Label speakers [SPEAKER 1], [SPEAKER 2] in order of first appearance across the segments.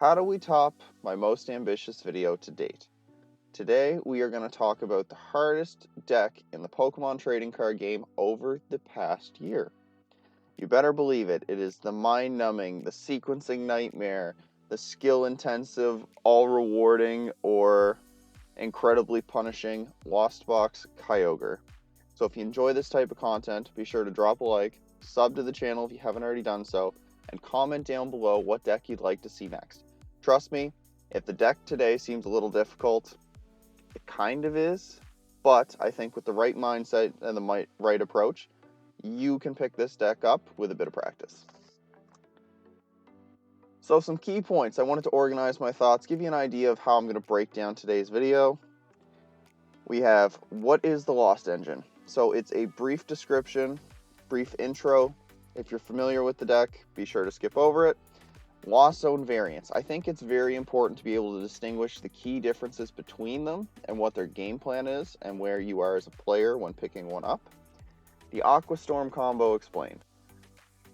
[SPEAKER 1] How do we top my most ambitious video to date? Today we are going to talk about the hardest deck in the Pokemon Trading Card Game over the past year. You better believe it, it is the mind-numbing, the sequencing nightmare, the skill-intensive, all-rewarding, or incredibly punishing Lost Box Kyogre. So if you enjoy this type of content, be sure to drop a like, sub to the channel if you haven't already done so, and comment down below what deck you'd like to see next. Trust me, if the deck today seems a little difficult, it kind of is, but I think with the right mindset and the right approach, you can pick this deck up with a bit of practice. So some key points. I wanted to organize my thoughts, give you an idea of how I'm going to break down today's video. We have, what is the Lost Engine? So it's a brief description, brief intro. If you're familiar with the deck, be sure to skip over it. Lost Zone variants. I think it's very important to be able to distinguish the key differences between them and what their game plan is and where you are as a player when picking one up. The Aqua Storm combo explained.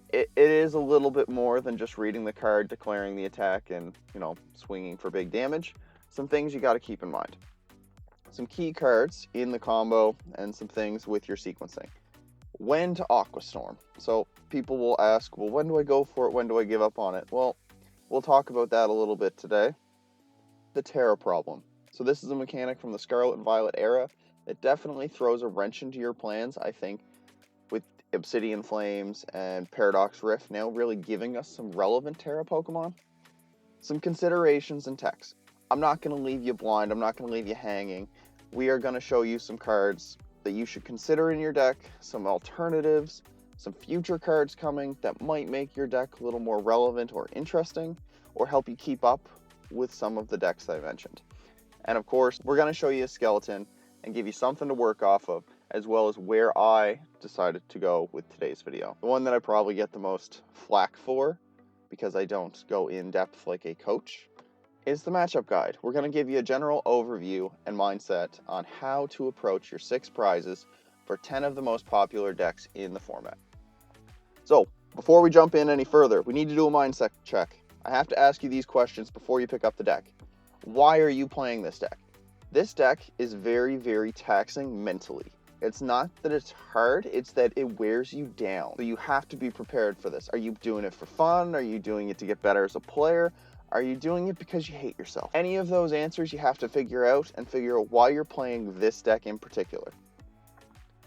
[SPEAKER 1] It is a little bit more than just reading the card, declaring the attack, and, swinging for big damage. Some things you got to keep in mind. Some key cards in the combo and some things with your sequencing. When to Aqua Storm. So people will ask, well, when do I go for it? When do I give up on it? Well, we'll talk about that a little bit today. The Terra problem. So this is a mechanic from the Scarlet and Violet era that definitely throws a wrench into your plans, I think, with Obsidian Flames and Paradox Rift now really giving us some relevant Terra Pokemon. Some considerations and text. I'm not going to leave you blind. I'm not going to leave you hanging. We are going to show you some cards that you should consider in your deck, some alternatives, some future cards coming that might make your deck a little more relevant or interesting, or help you keep up with some of the decks that I mentioned. And of course, we're going to show you a skeleton and give you something to work off of, as well as where I decided to go with today's video. The one that I probably get the most flack for, because I don't go in depth like a coach, is the matchup guide. We're going to give you a general overview and mindset on how to approach your 6 prizes for 10 of the most popular decks in the format. So, before we jump in any further, we need to do a mindset check. I have to ask you these questions before you pick up the deck. Why are you playing this deck? This deck is very, very taxing mentally. It's not that it's hard, it's that it wears you down. So you have to be prepared for this. Are you doing it for fun? Are you doing it to get better as a player? Are you doing it because you hate yourself? Any of those answers you have to figure out, and figure out why you're playing this deck in particular.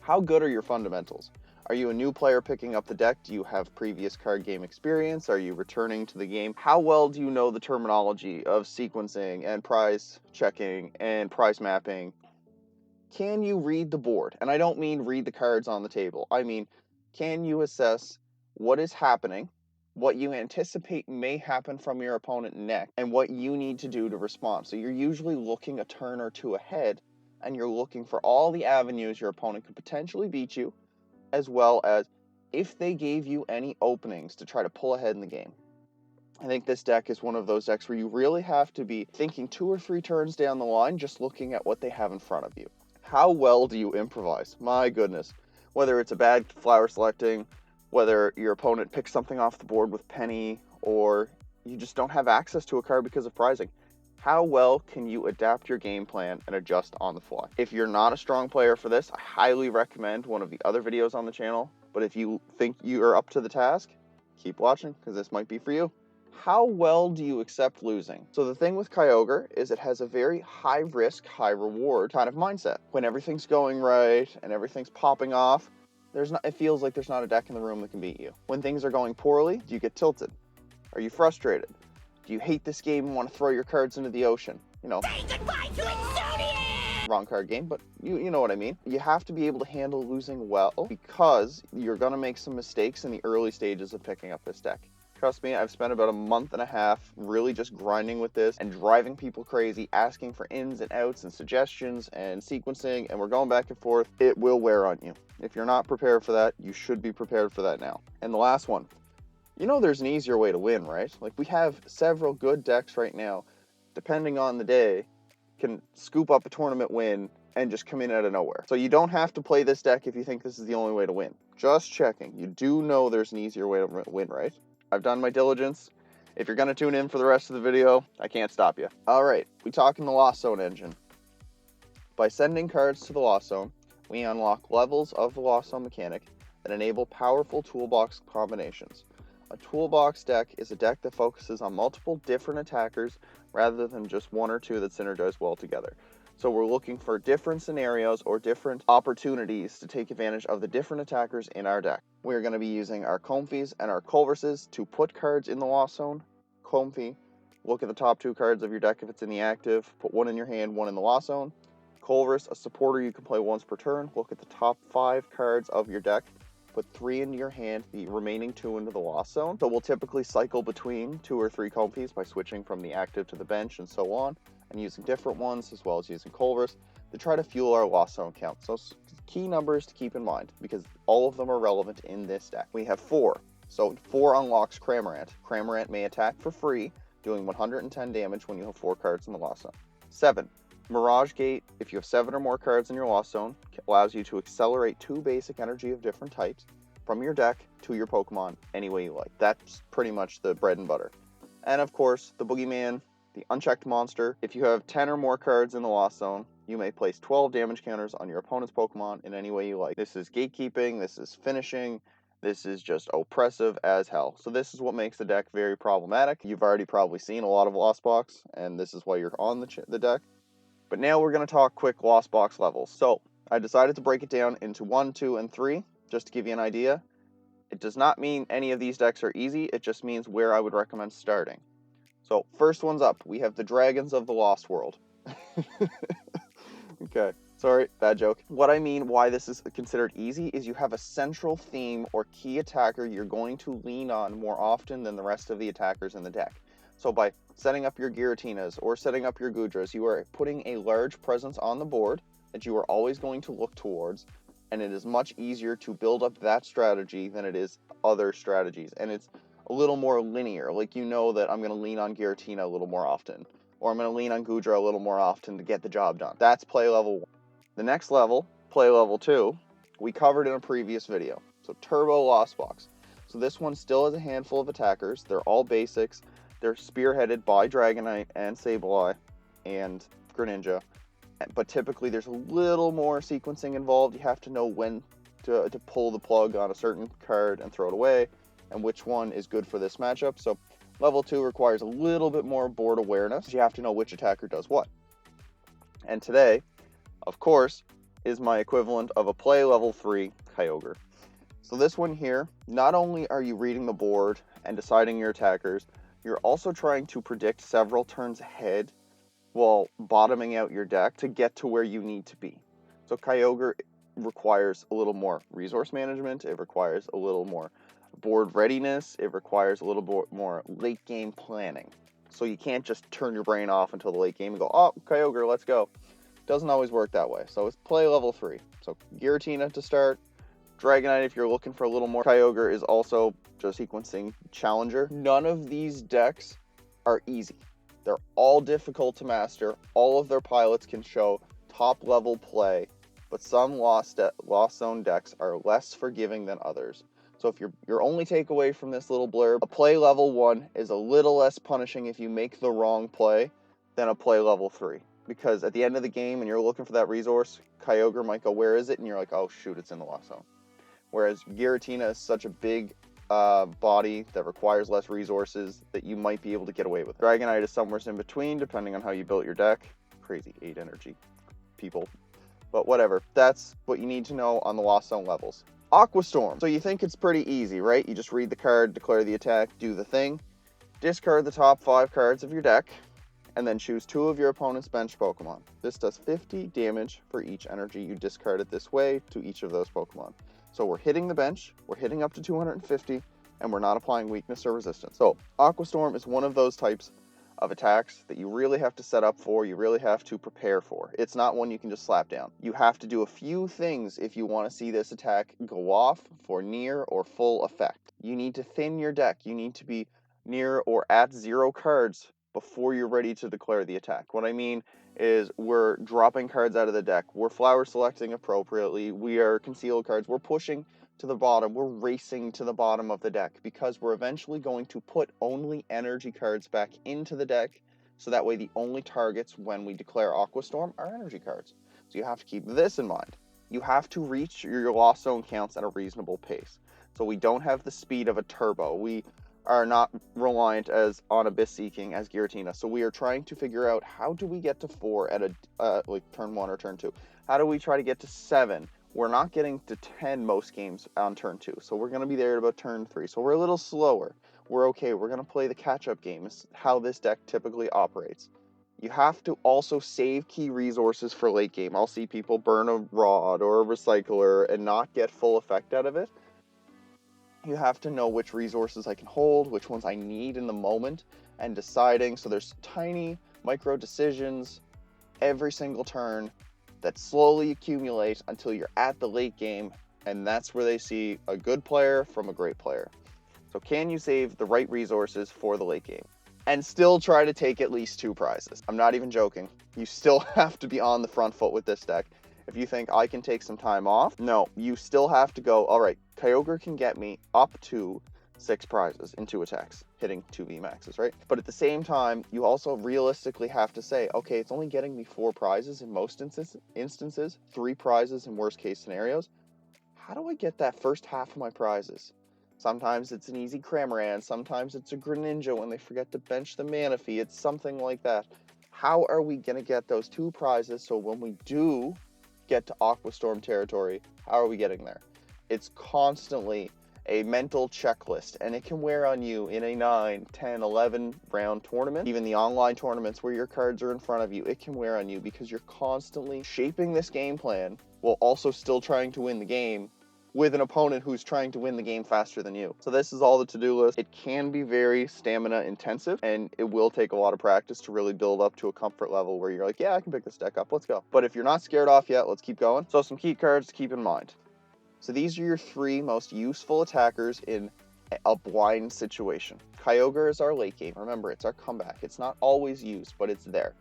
[SPEAKER 1] How good are your fundamentals? Are you a new player picking up the deck? Do you have previous card game experience? Are you returning to the game? How well do you know the terminology of sequencing and prize checking and prize mapping? Can you read the board? And I don't mean read the cards on the table. I mean, can you assess what is happening, what you anticipate may happen from your opponent next, and what you need to do to respond? So you're usually looking a turn or two ahead, and you're looking for all the avenues your opponent could potentially beat you, as well as if they gave you any openings to try to pull ahead in the game. I think this deck is one of those decks where you really have to be thinking 2 or 3 turns down the line, just looking at what they have in front of you. How well do you improvise? My goodness. Whether it's a bad flower selecting, whether your opponent picks something off the board with Penny, or you just don't have access to a card because of prizing. How well can you adapt your game plan and adjust on the fly? If you're not a strong player for this, I highly recommend one of the other videos on the channel. But if you think you are up to the task, keep watching, because this might be for you. How well do you accept losing? So the thing with Kyogre is it has a very high risk, high reward kind of mindset. When everything's going right and everything's popping off, it feels like there's not a deck in the room that can beat you. When things are going poorly, do you get tilted? Are you frustrated? Do you hate this game and want to throw your cards into the ocean? Say goodbye to Exodius! Wrong card game, but you know what I mean. You have to be able to handle losing well, because you're going to make some mistakes in the early stages of picking up this deck. Trust me, I've spent about a month and a half really just grinding with this and driving people crazy, asking for ins and outs and suggestions and sequencing, and we're going back and forth. It will wear on you. If you're not prepared for that, you should be prepared for that now. And the last one. There's an easier way to win, right? Like, we have several good decks right now, depending on the day, can scoop up a tournament win and just come in out of nowhere. So you don't have to play this deck if you think this is the only way to win. Just checking. You do know there's an easier way to win, right? I've done my diligence, If you're going to tune in for the rest of the video, I can't stop you. Alright, we talk in the Lost Zone engine. By sending cards to the Lost Zone, we unlock levels of the Lost Zone mechanic that enable powerful toolbox combinations. A toolbox deck is a deck that focuses on multiple different attackers rather than just one or two that synergize well together. So we're looking for different scenarios or different opportunities to take advantage of the different attackers in our deck. We're going to be using our Comfeys and our Culverses to put cards in the Lost Zone. Comfey, look at the top 2 cards of your deck if it's in the active, put 1 in your hand, 1 in the Lost Zone. Culverse, a supporter you can play once per turn, look at the top 5 cards of your deck, put 3 into your hand, the remaining 2 into the Lost Zone. So we'll typically cycle between 2 or 3 Comfeys by switching from the active to the bench and so on, and using different ones as well as using Culverse to try to fuel our Lost Zone count. So key numbers to keep in mind because all of them are relevant in this deck. We have 4. So 4 unlocks Cramorant. Cramorant may attack for free, doing 110 damage when you have 4 cards in the Lost Zone. 7. Mirage Gate, if you have 7 or more cards in your Lost Zone, allows you to accelerate 2 basic energy of different types from your deck to your Pokemon any way you like. That's pretty much the bread and butter. And of course, the Boogeyman, the unchecked monster. If you have 10 or more cards in the Lost Zone, you may place 12 damage counters on your opponent's Pokemon in any way you like. This is gatekeeping, this is finishing, this is just oppressive as hell. So this is what makes the deck very problematic. You've already probably seen a lot of Lost Box, and this is why you're on the deck. But now we're going to talk quick Lost Box levels. So I decided to break it down into 1, 2, and 3, just to give you an idea. It does not mean any of these decks are easy, it just means where I would recommend starting. So first one's up, we have the Dragons of the Lost World. Okay, sorry, bad joke. What I mean why this is considered easy is you have a central theme or key attacker you're going to lean on more often than the rest of the attackers in the deck. So by setting up your Giratinas or setting up your Goodras, you are putting a large presence on the board that you are always going to look towards, and it is much easier to build up that strategy than it is other strategies. And it's a little more linear, like you know that I'm going to lean on Giratina a little more often, or I'm going to lean on Goodra a little more often to get the job done. That's play level 1. The next level, play level 2, we covered in a previous video. So Turbo Lost Box. So this one still has a handful of attackers. They're all basics. They're spearheaded by Dragonite and Sableye and Greninja. But typically there's a little more sequencing involved. You have to know when to pull the plug on a certain card and throw it away, and which one is good for this matchup. So level 2 requires a little bit more board awareness. You have to know which attacker does what. And today, of course, is my equivalent of a play level 3 Kyogre. So this one here, not only are you reading the board and deciding your attackers, you're also trying to predict several turns ahead while bottoming out your deck to get to where you need to be. So Kyogre requires a little more resource management, it requires a little more board readiness, it requires a little more late game planning. So you can't just turn your brain off until the late game and go, oh, Kyogre, let's go. Doesn't always work that way. So it's play level 3. So Giratina to start, Dragonite if you're looking for a little more. Kyogre is also just sequencing Challenger. None of these decks are easy. They're all difficult to master. All of their pilots can show top level play, but some Lost Zone decks are less forgiving than others. So if your only takeaway from this little blurb, a play level 1 is a little less punishing if you make the wrong play than a play level 3. Because at the end of the game and you're looking for that resource, Kyogre might go, where is it? And you're like, oh shoot, it's in the Lost Zone. Whereas Giratina is such a big body that requires less resources that you might be able to get away with. Dragonite is somewhere in between, depending on how you built your deck. Crazy 8 energy people. But whatever, that's what you need to know on the Lost Zone levels. Aqua Storm. So you think it's pretty easy, right? You just read the card, declare the attack, do the thing. Discard the top 5 cards of your deck, and then choose 2 of your opponent's bench Pokemon. This does 50 damage for each energy you discarded this way to each of those Pokemon. So we're hitting the bench, we're hitting up to 250, and we're not applying weakness or resistance. So Aqua Storm is one of those types of attacks that you really have to set up for, you really have to prepare for. It's not one you can just slap down. You have to do a few things if you want to see this attack go off for near or full effect. You need to thin your deck. You need to be near or at 0 cards before you're ready to declare the attack. What I mean is we're dropping cards out of the deck, we're flower selecting appropriately, we are concealed cards, we're pushing to the bottom, we're racing to the bottom of the deck because we're eventually going to put only energy cards back into the deck, so that way the only targets when we declare Aqua Storm are energy cards. So you have to keep this in mind. You have to reach your lost zone counts at a reasonable pace. So we don't have the speed of a turbo. We are not reliant on Abyss Seeking as Giratina. So we are trying to figure out, how do we get to 4 at like turn 1 or turn 2? How do we try to get to 7? We're not getting to 10 most games on turn 2. So we're going to be there at about turn 3. So we're a little slower. We're okay. We're going to play the catch-up game. It's how this deck typically operates. You have to also save key resources for late game. I'll see people burn a rod or a recycler and not get full effect out of it. You have to know which resources I can hold, which ones I need in the moment, and deciding. So there's tiny micro decisions every single turn that slowly accumulate until you're at the late game, and that's where they see a good player from a great player. So can you save the right resources for the late game and still try to take at least 2 prizes? I'm not even joking. You still have to be on the front foot with this deck. If you think I can take some time off, no, you still have to go, all right, Kyogre can get me up to 6 prizes in 2 attacks, hitting 2 VMAXs, right? But at the same time, you also realistically have to say, okay, it's only getting me 4 prizes in most instances, 3 prizes in worst case scenarios. How do I get that first half of my prizes? Sometimes it's an easy Cramorant, sometimes it's a Greninja when they forget to bench the Manaphy, it's something like that. How are we going to get those 2 prizes so when we do get to Aqua Storm territory, how are we getting there? It's constantly a mental checklist, and it can wear on you in a 9, 10, 11 round tournament. Even the online tournaments where your cards are in front of you, it can wear on you because you're constantly shaping this game plan while also still trying to win the game with an opponent who's trying to win the game faster than you. So this is all the to-do list. It can be very stamina intensive, and it will take a lot of practice to really build up to a comfort level where you're like, yeah, I can pick this deck up, let's go. But if you're not scared off yet, let's keep going. So some key cards to keep in mind. So these are your 3 most useful attackers in a blind situation. Kyogre is our late game. Remember, it's our comeback. It's not always used, but it's there.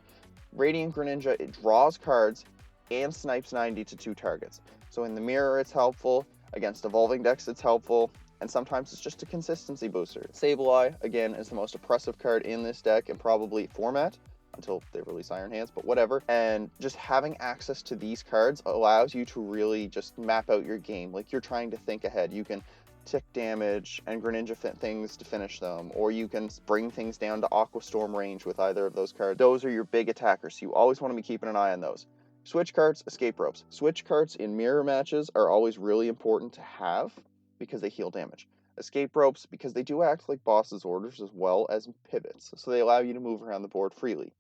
[SPEAKER 1] Radiant Greninja, it draws cards and snipes 90 to 2 targets. So in the mirror, it's helpful. Against evolving decks, it's helpful. And sometimes it's just a consistency booster. Sableye, again, is the most oppressive card in this deck and probably format until they release Iron Hands, but whatever. And just having access to these cards allows you to really just map out your game. Like you're trying to think ahead. You can tick damage and Greninja fit things to finish them, or you can bring things down to Aqua Storm range with either of those cards. Those are your big attackers, so you always want to be keeping an eye on those. Switch cards, escape ropes. Switch cards in mirror matches are always really important to have because they heal damage. Escape ropes because they do act like boss's orders as well as pivots, so they allow you to move around the board freely,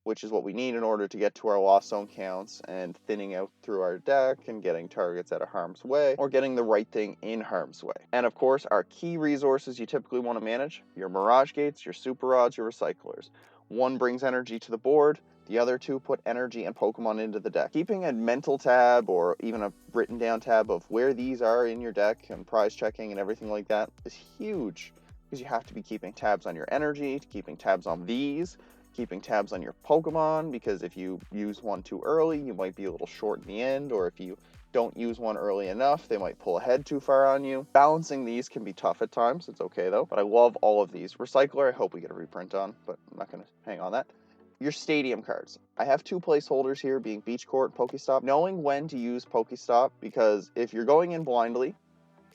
[SPEAKER 1] which is what we need in order to get to our lost zone counts and thinning out through our deck and getting targets out of harm's way or getting the right thing in harm's way. And of course, our key resources you typically want to manage: your Mirage Gates, your Super Rods, your Recyclers. One brings energy to the board, the other 2 put energy and Pokemon into the deck. Keeping a mental tab or even a written down tab of where these are in your deck and prize checking and everything like that is huge, because you have to be keeping tabs on your energy, keeping tabs on these, keeping tabs on your Pokemon, because if you use one too early, you might be a little short in the end, or if you don't use one early enough, they might pull ahead too far on you. Balancing these can be tough at times. It's okay though, but I love all of these. Recycler, I hope we get a reprint on, but I'm not going to hang on that. Your stadium cards. I have 2 placeholders here, being Beach Court and Pokestop. Knowing when to use Pokestop, because if you're going in blindly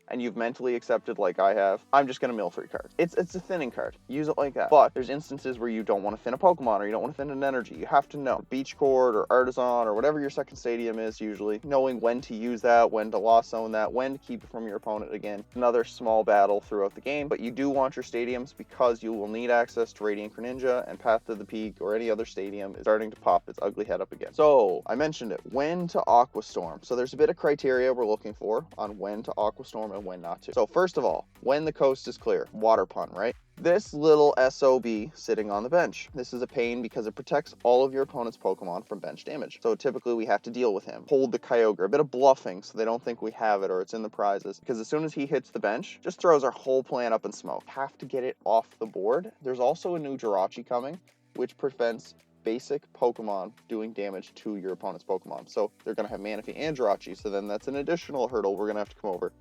[SPEAKER 1] and you've mentally accepted, like I have, I'm just going to mill 3 cards. It's a thinning card. Use it like that. But there's instances where you don't want to thin a Pokemon or you don't want to thin an energy. You have to know. Beach Court or Artisan or whatever your second stadium is usually, knowing when to use that, when to lost zone that, when to keep it from your opponent again. Another small battle throughout the game, but you do want your stadiums because you will need access to Radiant Greninja, and Path to the Peak or any other stadium is starting to pop its ugly head up again. So I mentioned it, when to Aqua Storm. So there's a bit of criteria we're looking for on when to Aqua Storm and when not to. So first of all, when the coast is clear. Water pun, right? This little SOB sitting on the bench. This is a pain because it protects all of your opponent's Pokemon from bench damage. So typically we have to deal with him. Hold the Kyogre, a bit of bluffing so they don't think we have it or it's in the prizes. Because as soon as he hits the bench, just throws our whole plan up in smoke. Have to get it off the board. There's also a new Jirachi coming, which prevents basic Pokemon doing damage to your opponent's Pokemon. So they're going to have Manaphy and Jirachi, so then that's an additional hurdle we're going to have to come over.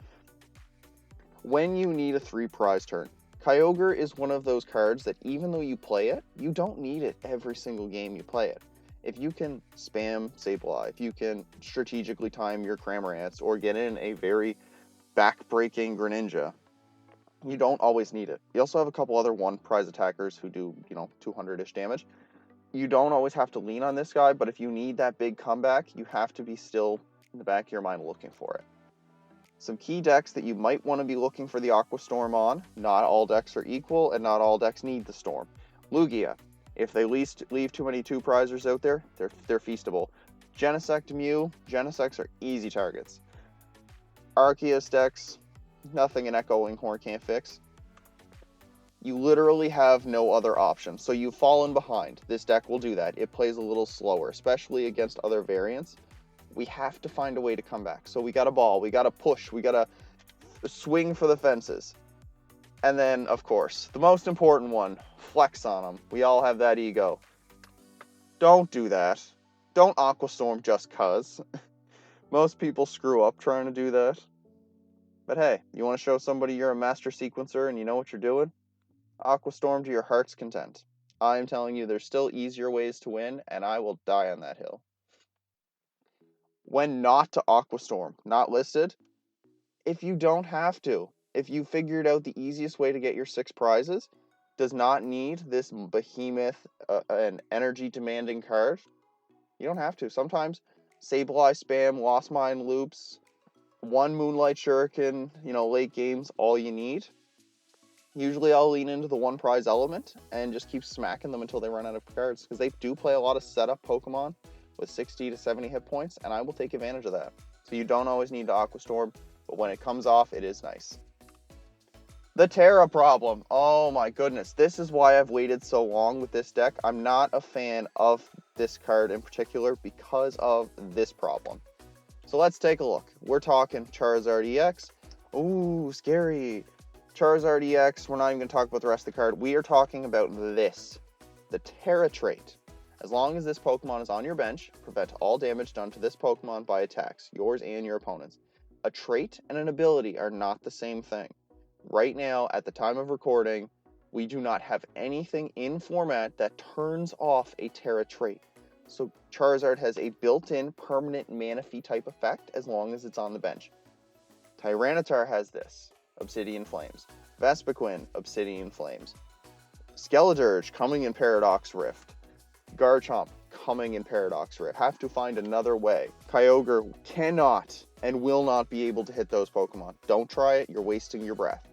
[SPEAKER 1] when you need a 3 prize turn. Kyogre is one of those cards that even though you play it, you don't need it every single game you play it. If you can spam Sableye, if you can strategically time your Cramorants, or get in a very back-breaking Greninja, you don't always need it. You also have a couple other 1 prize attackers who do, 200-ish damage. You don't always have to lean on this guy, but if you need that big comeback, you have to be still in the back of your mind looking for it. Some key decks that you might want to be looking for the Aqua Storm on. Not all decks are equal, and not all decks need the Storm. Lugia. If they leave too many 2 prizers out there, they're feastable. Genesect Mew. Genesects are easy targets. Arceus decks, nothing an Echoing Horn can't fix. You literally have no other option, so you've fallen behind. This deck will do that. It plays a little slower, especially against other variants. We have to find a way to come back. So we got to ball, we got to push, we got to swing for the fences. And then, of course, the most important one, flex on them. We all have that ego. Don't do that. Don't Aqua Storm just cuz. Most people screw up trying to do that. But hey, you want to show somebody you're a master sequencer and you know what you're doing? Aqua Storm to your heart's content. I'm telling you, there's still easier ways to win, and I will die on that hill. When not to Aqua Storm, not listed, if you don't have to. If you figured out the easiest way to get your 6 prizes, does not need this behemoth and energy demanding card, you don't have to. Sometimes Sableye spam, Lost Mine loops, 1 Moonlight Shuriken, late game's all you need. Usually I'll lean into the 1 prize element and just keep smacking them until they run out of cards, because they do play a lot of setup Pokemon with 60 to 70 hit points, and I will take advantage of that. So you don't always need to Aqua Storm, but when it comes off, it is nice. The Terra problem. Oh my goodness. This is why I've waited so long with this deck. I'm not a fan of this card in particular because of this problem. So let's take a look. We're talking Charizard EX. Ooh, scary. Charizard EX, we're not even going to talk about the rest of the card. We are talking about this, the Terra trait. As long as this Pokemon is on your bench, prevent all damage done to this Pokemon by attacks, yours and your opponent's. A trait and an ability are not the same thing. Right now, at the time of recording, we do not have anything in format that turns off a Terra trait. So Charizard has a built-in permanent Manaphy type effect as long as it's on the bench. Tyranitar has this. Obsidian Flames. Vespiquen, Obsidian Flames. Skeledirge, coming in Paradox Rift. Garchomp, coming in Paradox Rift. Have to find another way. Kyogre cannot and will not be able to hit those Pokemon. Don't try it, you're wasting your breath.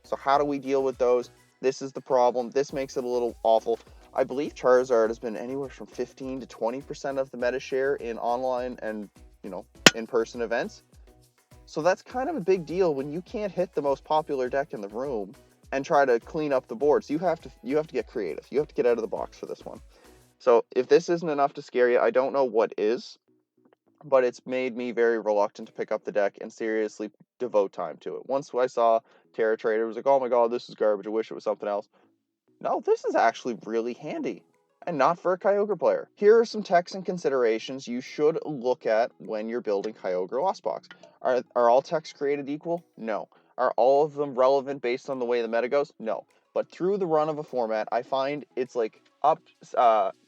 [SPEAKER 1] So how do we deal with those? This is the problem. This makes it a little awful. I believe Charizard has been anywhere from 15 to 20% of the meta share in online and, in-person events. So that's kind of a big deal when you can't hit the most popular deck in the room and try to clean up the boards. You have to get creative. You have to get out of the box for this one. So if this isn't enough to scare you, I don't know what is, but it's made me very reluctant to pick up the deck and seriously devote time to it. Once I saw Terra Trader, I was like, oh my god, this is garbage. I wish it was something else. No, this is actually really handy. And not for a Kyogre player. Here are some techs and considerations you should look at when you're building Kyogre Lost Box. Are all techs created equal? No. Are all of them relevant based on the way the meta goes? No. But through the run of a format, I find it's like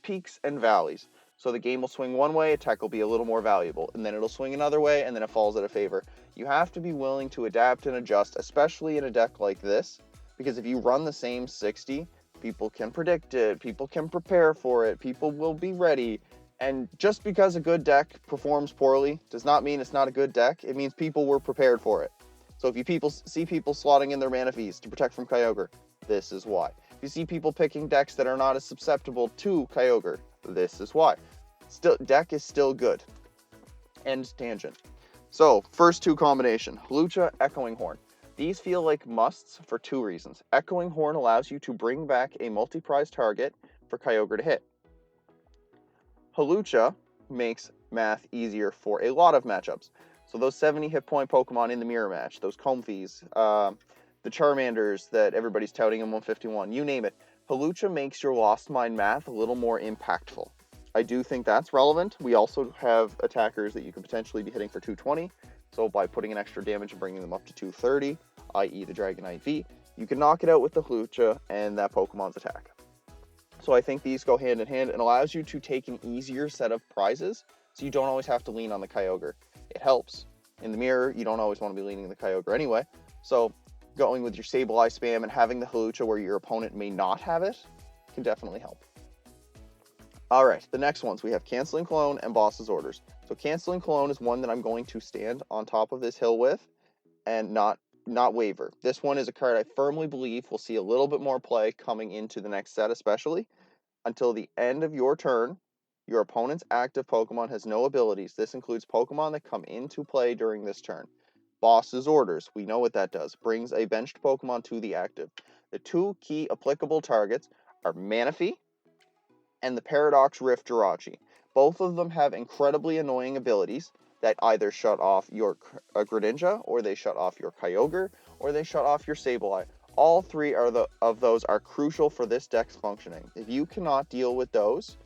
[SPEAKER 1] peaks and valleys. So the game will swing one way, a tech will be a little more valuable, and then it'll swing another way, and then it falls out of favor. You have to be willing to adapt and adjust, especially in a deck like this, because if you run the same 60, people can predict it, people can prepare for it, people will be ready. And just because a good deck performs poorly does not mean it's not a good deck. It means people were prepared for it. So if you see people slotting in their Manaphy's to protect from Kyogre, this is why. If you see people picking decks that are not as susceptible to Kyogre, this is why. Deck is still good. End tangent. So, first 2 combination, Hawlucha, Echoing Horn. These feel like musts for 2 reasons. Echoing Horn allows you to bring back a multi-prize target for Kyogre to hit. Hawlucha makes math easier for a lot of matchups. So those 70 hit point Pokemon in the mirror match, those Comfeys, the Charmanders that everybody's touting in 151, you name it. Hawlucha makes your Lost Mine math a little more impactful. I do think that's relevant. We also have attackers that you could potentially be hitting for 220. So by putting an extra damage and bringing them up to 230, i.e. the Dragonite V, you can knock it out with the Hlucha and that Pokemon's attack. So I think these go hand in hand and allows you to take an easier set of prizes, so you don't always have to lean on the Kyogre. It helps. In the mirror, you don't always want to be leaning the Kyogre anyway, so going with your Sableye spam and having the Hlucha where your opponent may not have it can definitely help. Alright, the next ones, we have Canceling Clone and Boss's Orders. So Canceling Clone is one that I'm going to stand on top of this hill with and not waver. This one is a card I firmly believe will see a little bit more play coming into the next set especially. Until the end of your turn, your opponent's active Pokemon has no abilities. This includes Pokemon that come into play during this turn. Boss's Orders, we know what that does. Brings a benched Pokemon to the active. The two key applicable targets are Manaphy and the Paradox Rift Jirachi. Both of them have incredibly annoying abilities that either shut off your Greninja, or they shut off your Kyogre, or they shut off your Sableye. All three of those are crucial for this deck's functioning. If you cannot deal with those,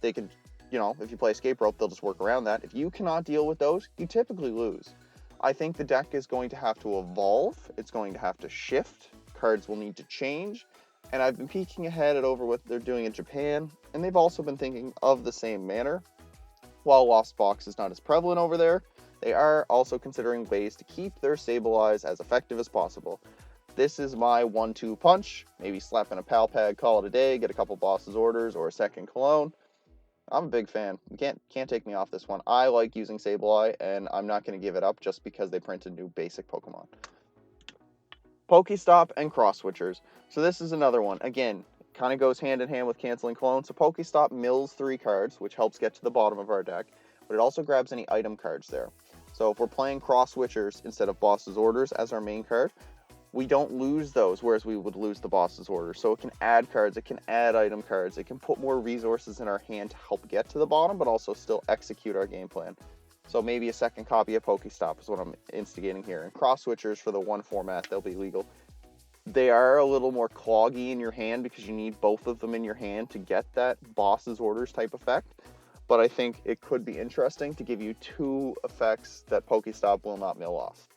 [SPEAKER 1] they can, if you play Escape Rope, they'll just work around that. If you cannot deal with those, you typically lose. I think the deck is going to have to evolve. It's going to have to shift. Cards will need to change. And I've been peeking ahead at over what they're doing in Japan, and they've also been thinking of the same manner. While Lost Box is not as prevalent over there, they are also considering ways to keep their Sableyes as effective as possible. This is my 1-2 punch. Maybe slap in a Pal Pad, call it a day, get a couple Boss's Orders or a second Cologne. I'm a big fan. You can't take me off this one. I like using Sableye, and I'm not going to give it up just because they printed new basic Pokemon. Pokestop and Cross Switchers. So this is another one. Again, kind of goes hand in hand with Canceling Clone. So Pokestop mills 3 cards, which helps get to the bottom of our deck, but it also grabs any item cards there. So if we're playing Cross Switchers instead of Boss's Orders as our main card, we don't lose those, whereas we would lose the Boss's Orders. So it can add cards, it can add item cards, it can put more resources in our hand to help get to the bottom, but also still execute our game plan. So maybe a second copy of Pokestop is what I'm instigating here. And Cross Switchers, for the one format, they'll be legal. They are a little more cloggy in your hand because you need both of them in your hand to get that Boss's Orders type effect. But I think it could be interesting to give you 2 effects that Pokestop will not mill off.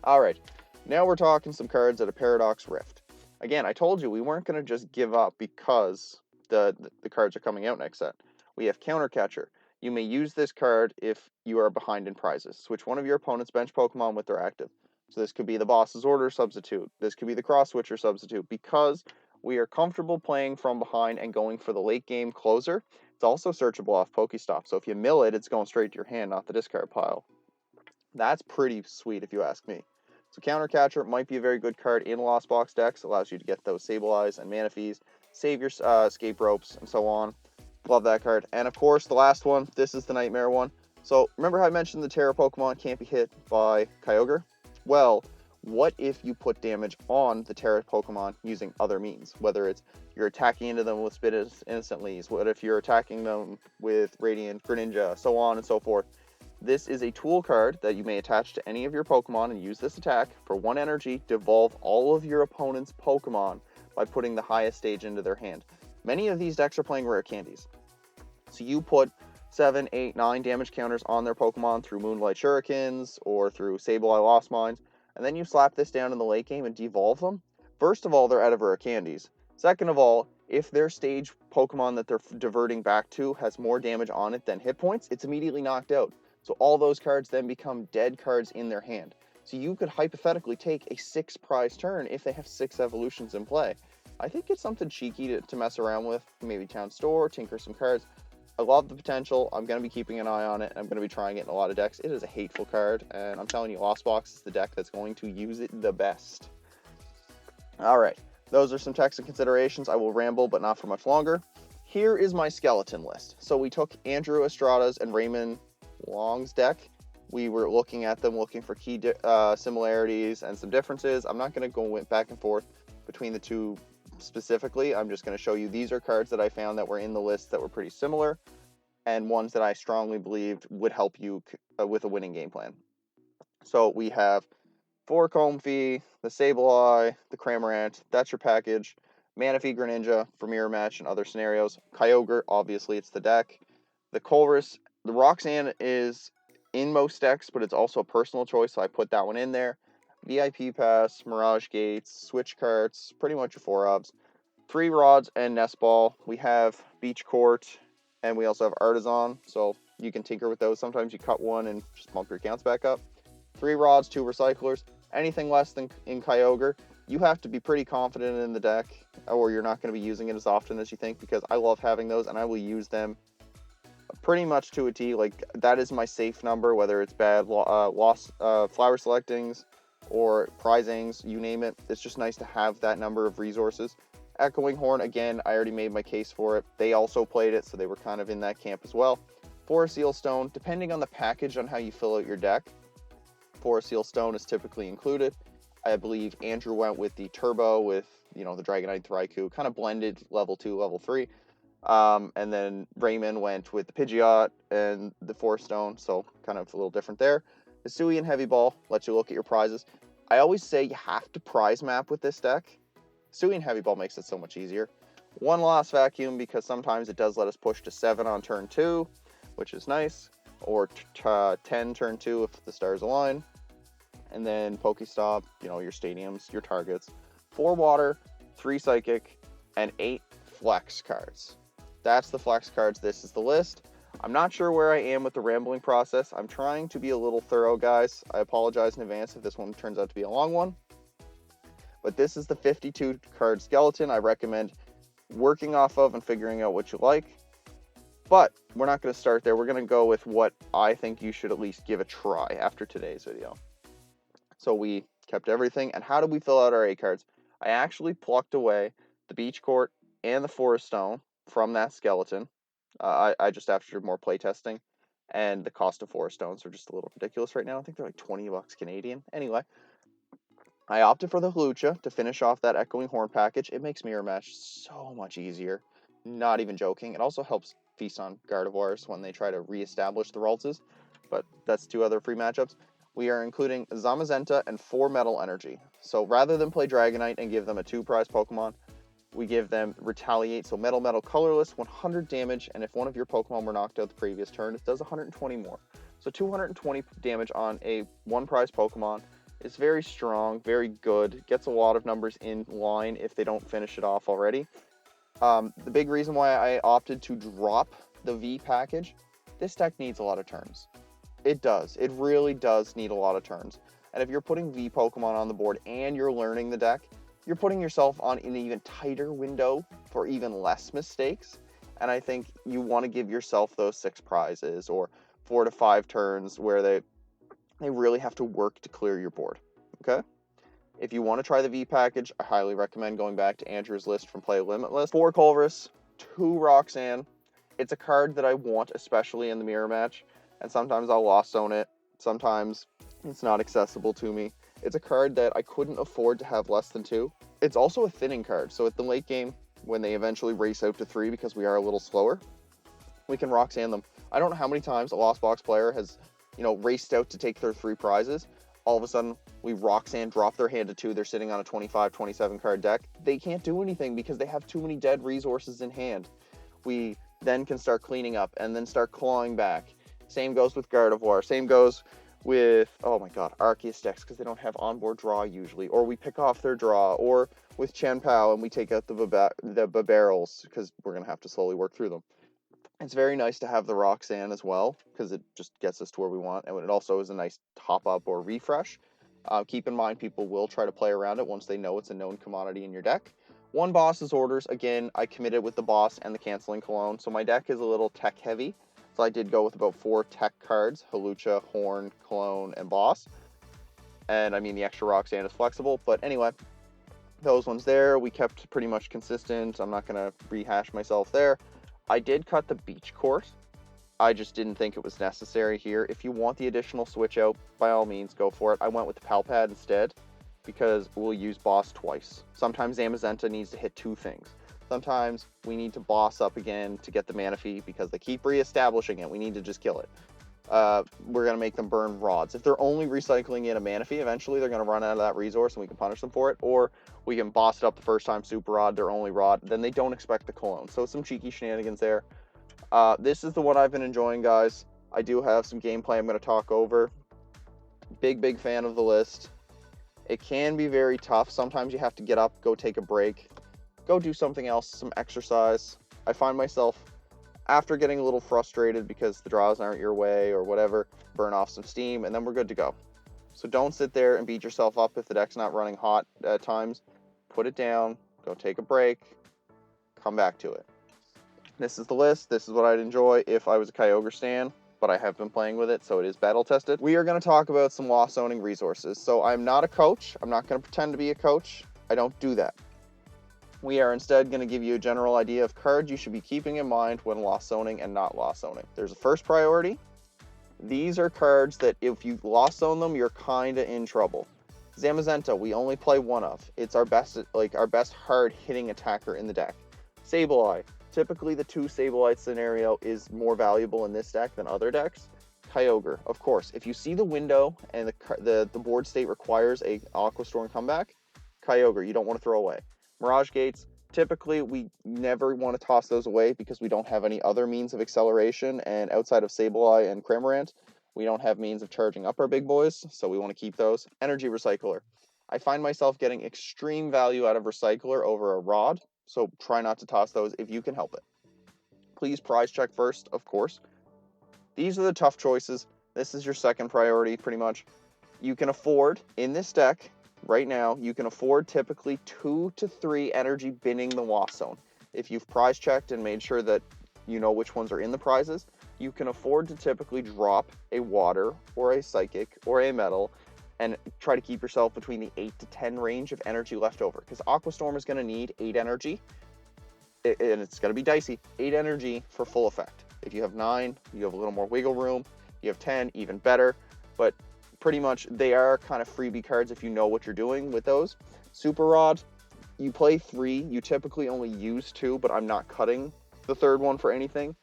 [SPEAKER 1] Alright, now we're talking some cards at a Paradox Rift. Again, I told you we weren't going to just give up because the cards are coming out next set. We have Counter Catcher. You may use this card if you are behind in prizes. Switch one of your opponent's bench Pokemon with their active. So this could be the Boss's Order substitute. This could be the Cross Switcher substitute. Because we are comfortable playing from behind and going for the late game closer, it's also searchable off Pokestop. So if you mill it, it's going straight to your hand, not the discard pile. That's pretty sweet if you ask me. So Counter Catcher might be a very good card in Lost Box decks. Allows you to get those Sableyes and Manaphy's, save your Escape Ropes, and so on. Love that card. And of course, the last one, this is the Nightmare one. So remember how I mentioned the Terra Pokemon can't be hit by Kyogre? Well, what if you put damage on the Terra Pokemon using other means? Whether it's you're attacking into them with Spit instantly, what if you're attacking them with Radiant Greninja, so on and so forth. This is a tool card that you may attach to any of your Pokemon and use this attack. For 1 energy, devolve all of your opponent's Pokemon by putting the highest stage into their hand. Many of these decks are playing rare candies. So you put 7, 8, 9 damage counters on their Pokemon through Moonlight Shurikens or through Sableye Lost Mines, and then you slap this down in the late game and devolve them. First of all, they're out of rare candies. Second of all, if their stage Pokemon that they're diverting back to has more damage on it than hit points, it's immediately knocked out. So all those cards then become dead cards in their hand. So you could hypothetically take a 6 prize turn if they have 6 evolutions in play. I think it's something cheeky to mess around with. Maybe Town Store, tinker some cards. I love the potential. I'm going to be keeping an eye on it. I'm going to be trying it in a lot of decks. It is a hateful card, and I'm telling you, Lost Box is the deck that's going to use it the best. Alright, those are some techs and considerations. I will ramble, but not for much longer. Here is my skeleton list. So we took Andrew Estrada's and Raymond Long's deck. We were looking at them, looking for key similarities and some differences. I'm not going to go back and forth between the two specifically. I'm just going to show you these are cards that I found that were in the list that were pretty similar, and ones that I strongly believed would help you with a winning game plan. So we have for Comfey, the Sableye, the Cramorant, that's your package. Manaphy Greninja for Mirror Match and other scenarios. Kyogre, obviously it's the deck. The Colress, the Roxanne is in most decks, but it's also a personal choice, so I put that one in there. VIP Pass, Mirage Gates, Switch Carts, pretty much your 4-ups. 3 Rods and Nest Ball. We have Beach Court, and we also have Artisan, so you can tinker with those. Sometimes you cut one and just bump your counts back up. 3 Rods, 2 Recyclers. Anything less than in Kyogre, you have to be pretty confident in the deck, or you're not going to be using it as often as you think, because I love having those, and I will use them pretty much to a T. Like, that is my safe number, whether it's bad flower selectings or prizings, you name it. It's just nice to have that number of resources. Echoing Horn, again, I already made my case for it. They also played it, so they were kind of in that camp as well. Forest Seal Stone, depending on the package on how you fill out your deck, Forest Seal Stone is typically included. I believe Andrew went with the Turbo with, the Dragonite Raikou, kind of blended level 2, level 3. And then Raymond went with the Pidgeot and the Forest Stone, so kind of a little different there. The Hisuian Heavy Ball lets you look at your prizes. I always say you have to prize map with this deck. Hisuian Heavy Ball makes it so much easier. 1 Lost Vacuum, because sometimes it does let us push to 7 on turn 2, which is nice, or 10 turn 2 if the stars align. And then Pokestop, your stadiums, your targets. 4 Water, 3 Psychic, and 8 Flex cards. That's the Flex cards. This is the list. I'm not sure where I am with the rambling process. I'm trying to be a little thorough, guys. I apologize in advance if this one turns out to be a long one. But this is the 52 card skeleton I recommend working off of and figuring out what you like. But we're not going to start there. We're going to go with what I think you should at least give a try after today's video. So we kept everything. And how did we fill out our A cards? I actually plucked away the Beach Court and the Forest Stone from that skeleton. I just after more playtesting. And the cost of Forest Stones are just a little ridiculous right now. I think they're like 20 bucks Canadian. Anyway, I opted for the Hulucha to finish off that Echoing Horn package. It makes Mirror Match so much easier. Not even joking. It also helps feast on Gardevoirs when they try to reestablish the Raltses. But that's 2 other free matchups. We are including Zamazenta and 4 Metal Energy. So rather than play Dragonite and give them a 2-prize Pokemon, we give them Retaliate. So Metal colorless, 100 damage, and if one of your Pokemon were knocked out the previous turn, it does 120 more. So 220 damage on a 1-prize Pokemon. It's very strong, very good, gets a lot of numbers in line if they don't finish it off already. The big reason why I opted to drop the V package, this deck needs a lot of turns. It does. It really does need a lot of turns. And if you're putting V Pokemon on the board and you're learning the deck, you're putting yourself on an even tighter window for even less mistakes. And I think you want to give yourself those 6 prizes or 4 to 5 turns where they really have to work to clear your board, okay? If you want to try the V package, I highly recommend going back to Andrew's list from Play Limitless. 4 Culverus, 2 Roxanne. It's a card that I want, especially in the Mirror Match, and sometimes I'll Lost Zone it. Sometimes it's not accessible to me. It's a card that I couldn't afford to have less than 2. It's also a thinning card, so at the late game, when they eventually race out to 3 because we are a little slower, we can Roxanne them. I don't know how many times a Lost Box player has raced out to take their 3 prizes. All of a sudden, we Roxanne, drop their hand to 2. They're sitting on a 25, 27 card deck. They can't do anything because they have too many dead resources in hand. We then can start cleaning up and then start clawing back. Same goes with Gardevoir. Same goes with, oh my god, Arceus decks because they don't have onboard draw usually. Or we pick off their draw. Or with Chen Pao and we take out the Babarrels because we're going to have to slowly work through them. It's very nice to have the Roxanne as well, because it just gets us to where we want, and it also is a nice top-up or refresh. Keep in mind, people will try to play around it once they know it's a known commodity in your deck. 1 Boss's Orders, again, I committed with the Boss and the Canceling Cologne, so my deck is a little tech-heavy, so I did go with about 4 tech cards, Hulucha, Horn, Cologne, and Boss. And, I mean, the extra Roxanne is flexible, but anyway, those ones there, we kept pretty much consistent. I'm not going to rehash myself there. I did cut the Beach Court. I just didn't think it was necessary here. If you want the additional switch out, by all means, go for it. I went with the Palpad instead because we'll use Boss twice. Sometimes Zamazenta needs to hit 2 things. Sometimes we need to Boss up again to get the Manaphy because they keep reestablishing it. We need to just kill it. We're going to make them burn rods. If they're only recycling in a Manaphy, eventually they're going to run out of that resource and we can punish them for it. Or we can boss it up the first time, Super Rod, their only rod. Then they don't expect the Cologne. So some cheeky shenanigans there. This is the one I've been enjoying, guys. I do have some gameplay I'm going to talk over. Big fan of the list. It can be very tough. Sometimes you have to get up, go take a break, go do something else, some exercise. I find myself, after getting a little frustrated because the draws aren't your way or whatever, burn off some steam, and then we're good to go. So don't sit there and beat yourself up if the deck's not running hot at times. Put it down, go take a break, come back to it. This is the list. This is what I'd enjoy if I was a Kyogre stan, but I have been playing with it, so it is battle tested. We are going to talk about some lost zoning resources. So I'm not a coach. I'm not going to pretend to be a coach. I don't do that. We are instead going to give you a general idea of cards you should be keeping in mind when lost zoning and not lost zoning. There's a first priority. These are cards that if you lost zone them, you're kind of in trouble. Zamazenta, we only play one of. It's our best hard hitting attacker in the deck. Sableye. Typically, the 2 Sableye scenario is more valuable in this deck than other decks. Kyogre, of course. If you see the window and the board state requires a Aqua Storm comeback, Kyogre, you don't want to throw away. Mirage Gates, typically we never want to toss those away because we don't have any other means of acceleration, and outside of Sableye and Cramorant, we don't have means of charging up our big boys, so we want to keep those. Energy Recycler. I find myself getting extreme value out of Recycler over a Rod, so try not to toss those if you can help it. Please prize check first, of course. These are the tough choices. This is your second priority, pretty much. You can afford, in this deck, right now, you can afford typically 2 to 3 energy binning the lost zone. If you've prize checked and made sure that you know which ones are in the prizes, you can afford to typically drop a water or a psychic or a metal and try to keep yourself between the 8 to 10 range of energy left over. Because Aqua Storm is going to need 8 energy, and it's going to be dicey, 8 energy for full effect. If you have 9, you have a little more wiggle room. You have 10, even better. But pretty much they are kind of freebie cards if you know what you're doing with those. Super Rod, you play 3. You typically only use 2, but I'm not cutting the third one for anything.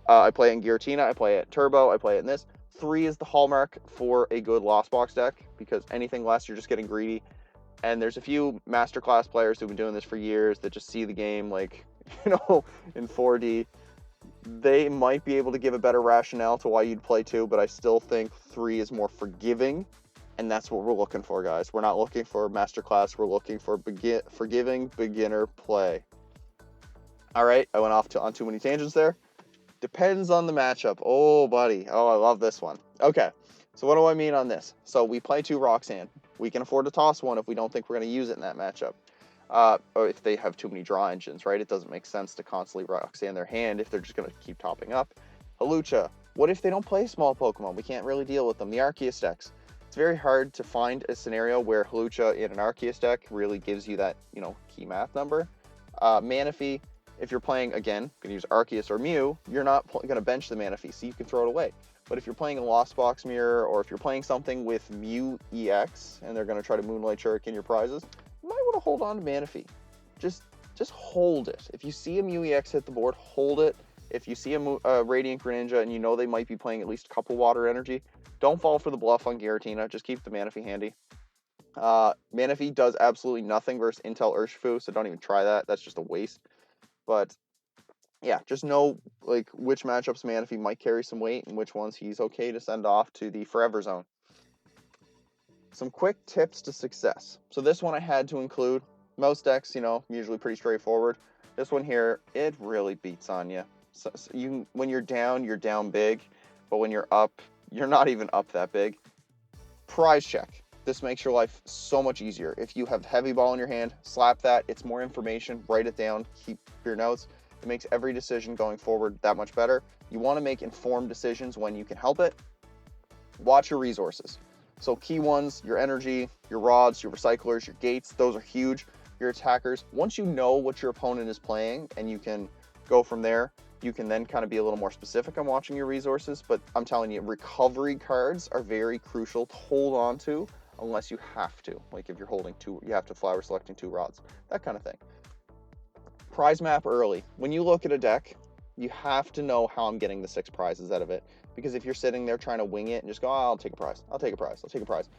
[SPEAKER 1] I play it in Giratina, I play it in Turbo, I play it in this. 3 is the hallmark for a good Lost Box deck, because anything less, you're just getting greedy. And there's a few Masterclass players who've been doing this for years that just see the game, like, in 4D. They might be able to give a better rationale to why you'd play 2, but I still think 3 is more forgiving, and that's what we're looking for, guys. We're not looking for Masterclass, we're looking for forgiving beginner play. All right, I went off on too many tangents there. Depends on the matchup. Oh, buddy. Oh, I love this one. Okay, so what do I mean on this? So we play 2 Roxanne. We can afford to toss one if we don't think we're going to use it in that matchup. Or if they have too many draw engines, right? It doesn't make sense to constantly Roxanne their hand if they're just going to keep topping up. Halucha. What if they don't play small Pokemon? We can't really deal with them. The Arceus decks. It's very hard to find a scenario where Halucha in an Arceus deck really gives you that, key math number. Manaphy. If you're playing, again, going to use Arceus or Mew, you're not going to bench the Manaphy, so you can throw it away. But if you're playing a Lost Box Mirror, or if you're playing something with Mew EX, and they're going to try to Moonlight Shuriken your prizes, you might want to hold on to Manaphy. Just hold it. If you see a Mew EX hit the board, hold it. If you see a Radiant Greninja and you know they might be playing at least a couple water energy, don't fall for the bluff on Giratina. Just keep the Manaphy handy. Manaphy does absolutely nothing versus Intel Urshifu, so don't even try that. That's just a waste. But yeah, just know which matchups Manaphy might carry some weight and which ones he's okay to send off to the Forever Zone. Some quick tips to success. So this one I had to include. Most decks, usually pretty straightforward. This one here, it really beats on you. So when you're down big, but when you're up, you're not even up that big. Prize check. This makes your life so much easier. If you have heavy ball in your hand, slap that. It's more information. Write it down. Keep your notes. It makes every decision going forward that much better. You want to make informed decisions when you can help it. Watch your resources. So key ones, your energy, your rods, your recyclers, your gates, those are huge. Your attackers. Once you know what your opponent is playing and you can go from there, you can then kind of be a little more specific on watching your resources. But I'm telling you, recovery cards are very crucial to hold on to unless you have to. Like if you're holding 2, you have to flower selecting 2 rods, that kind of thing. Prize map early. When you look at a deck, you have to know how I'm getting the 6 prizes out of it. Because if you're sitting there trying to wing it and just go, I'll take a prize, I'll take a prize, I'll take a prize.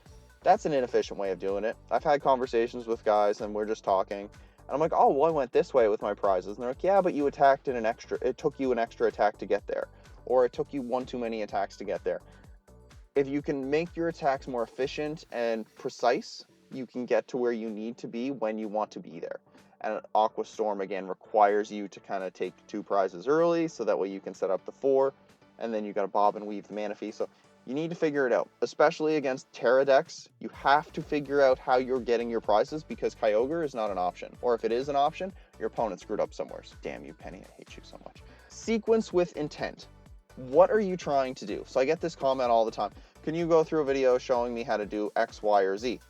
[SPEAKER 1] That's an inefficient way of doing it. I've had conversations with guys and we're just talking. And I'm like, oh, well, I went this way with my prizes. And they're like, yeah, but you attacked in it took you an extra attack to get there. Or it took you 1 too many attacks to get there. If you can make your attacks more efficient and precise, you can get to where you need to be when you want to be there. And Aqua Storm, again, requires you to kind of take 2 prizes early, so that way you can set up the 4, and then you got to bob and weave the mana fee. So you need to figure it out, especially against Terra decks. You have to figure out how you're getting your prizes, because Kyogre is not an option. Or if it is an option, your opponent screwed up somewhere. Damn you, Penny, I hate you so much. Sequence with intent. What are you trying to do? So I get this comment all the time. Can you go through a video showing me how to do X, Y, or Z?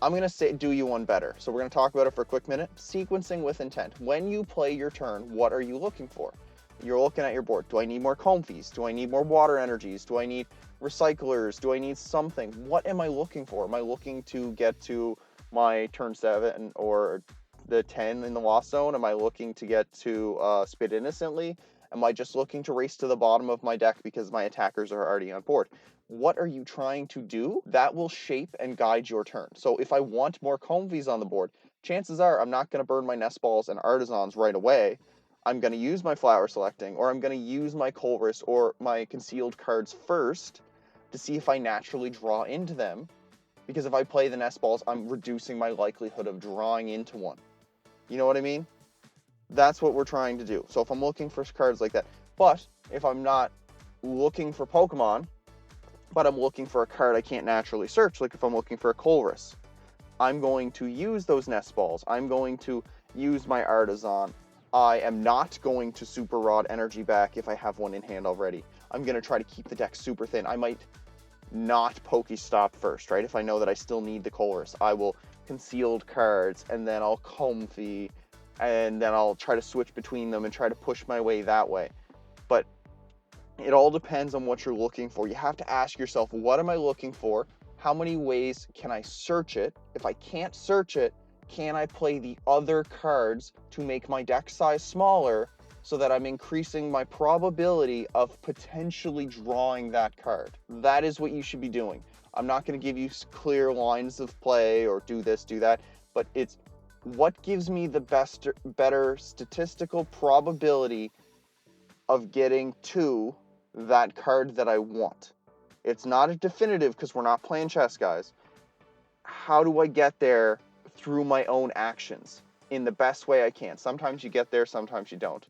[SPEAKER 1] I'm going to say, do you one better. So we're going to talk about it for a quick minute. Sequencing with intent. When you play your turn, what are you looking for? You're looking at your board. Do I need more Comfies? Do I need more water energies? Do I need recyclers? Do I need something? What am I looking for? Am I looking to get to my turn 7 or the 10 in the Lost Zone? Am I looking to get to Spit Innocently? Am I just looking to race to the bottom of my deck because my attackers are already on board? What are you trying to do? That will shape and guide your turn. So if I want more Comfies on the board, chances are I'm not going to burn my Nest Balls and Artisans right away. I'm going to use my Flower Selecting, or I'm going to use my Colress or my concealed cards first to see if I naturally draw into them. Because if I play the Nest Balls, I'm reducing my likelihood of drawing into one. You know what I mean? That's what we're trying to do. So if I'm looking for cards like that, but if I'm not looking for Pokemon, but I'm looking for a card I can't naturally search, like if I'm looking for a Colress, I'm going to use those Nest Balls. I'm going to use my Artisan. I am not going to Super Rod Energy back if I have one in hand already. I'm going to try to keep the deck super thin. I might not Pokestop first, right? If I know that I still need the Colress, I will concealed cards, and then I'll Comfy, and then I'll try to switch between them and try to push my way that way. But it all depends on what you're looking for. You have to ask yourself, what am I looking for? How many ways can I search it? If I can't search it, can I play the other cards to make my deck size smaller so that I'm increasing my probability of potentially drawing that card? That is what you should be doing. I'm not going to give you clear lines of play or do this, do that, but it's what gives me the better statistical probability of getting to that card that I want. It's not a definitive because we're not playing chess, guys. How do I get there through my own actions in the best way I can? Sometimes you get there, sometimes you don't.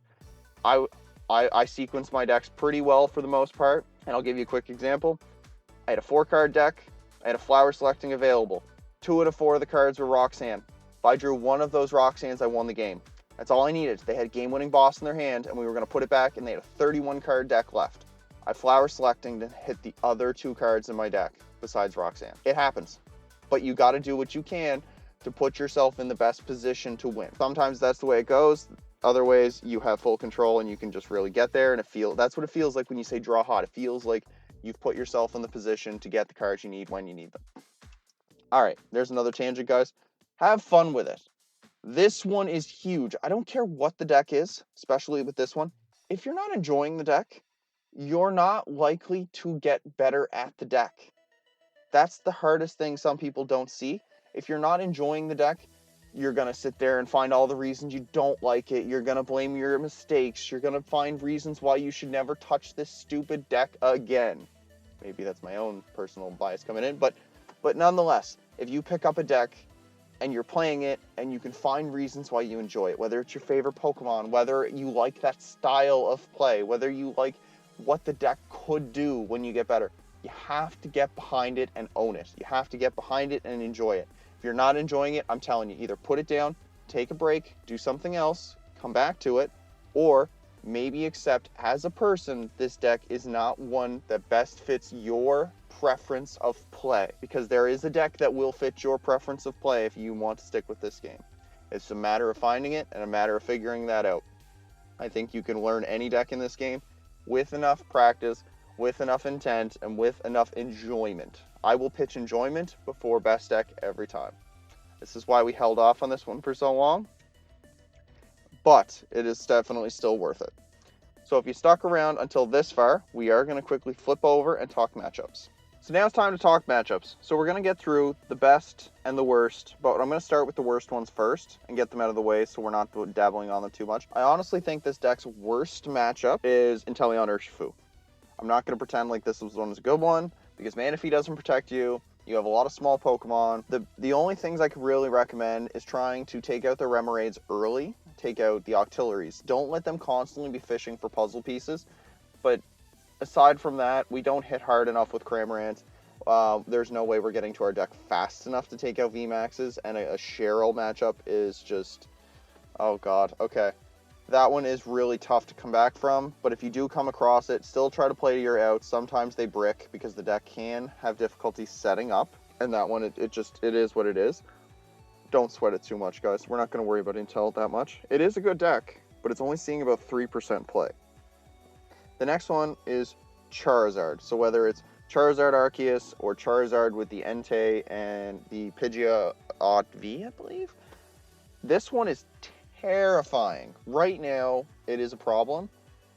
[SPEAKER 1] I sequence my decks pretty well for the most part, and I'll give you a quick example. I had a 4-card deck. I had a Flower Selecting available. 2 out of 4 of the cards were Roxanne. If I drew one of those Roxannes, I won the game. That's all I needed. They had game-winning boss in their hand, and we were going to put it back, and they had a 31-card deck left. I Flower Selecting to hit the other 2 cards in my deck besides Roxanne. It happens. But you got to do what you can to put yourself in the best position to win. Sometimes that's the way it goes. Other ways, you have full control, and you can just really get there, and that's what it feels like when you say draw hot. It feels like you've put yourself in the position to get the cards you need when you need them. All right, there's another tangent, guys. Have fun with it. This one is huge. I don't care what the deck is, especially with this one. If you're not enjoying the deck, you're not likely to get better at the deck. That's the hardest thing some people don't see. If you're not enjoying the deck, you're going to sit there and find all the reasons you don't like it. You're going to blame your mistakes. You're going to find reasons why you should never touch this stupid deck again. Maybe that's my own personal bias coming in, but nonetheless, if you pick up a deck and you're playing it and you can find reasons why you enjoy it, whether it's your favorite Pokemon, whether you like that style of play, whether you like what the deck could do when you get better, you have to get behind it and own it. You have to get behind it and enjoy it. If you're not enjoying it, I'm telling you, either put it down, take a break, do something else, come back to it, or maybe accept as a person this deck is not one that best fits your preference of play, because there is a deck that will fit your preference of play if you want to stick with this game. It's a matter of finding it and a matter of figuring that out. I think you can learn any deck in this game with enough practice, with enough intent, and with enough enjoyment. I will pitch enjoyment before best deck every time. This is why we held off on this one for so long, but it is definitely still worth it. So if you stuck around until this far, we are going to quickly flip over and talk matchups. So now it's time to talk matchups. So we're going to get through the best and the worst, but I'm going to start with the worst ones first and get them out of the way so we're not dabbling on them too much. I honestly think this deck's worst matchup is Inteleon Urshifu. I'm not going to pretend like this was one is a good one, because Manaphy doesn't protect you, You have a lot of small Pokemon. The only things I could really recommend is trying to take out the Remoraid's early, take out the Octilleries. Don't let them constantly be fishing for puzzle pieces, but aside from that, we don't hit hard enough with Cramorants. There's no way we're getting to our deck fast enough to take out VMAXs, and a Cheryl matchup is just... oh god, okay. That one is really tough to come back from, but if you do come across it, still try to play to your outs. Sometimes they brick because the deck can have difficulty setting up, and that one, it is what it is. Don't sweat it too much, guys. We're not going to worry about Intel that much. It is a good deck, but it's only seeing about 3% play. The next one is Charizard. So whether it's Charizard Arceus or Charizard with the Entei and the Pidgeot V, I believe, this one is terrifying. Right now, it is a problem.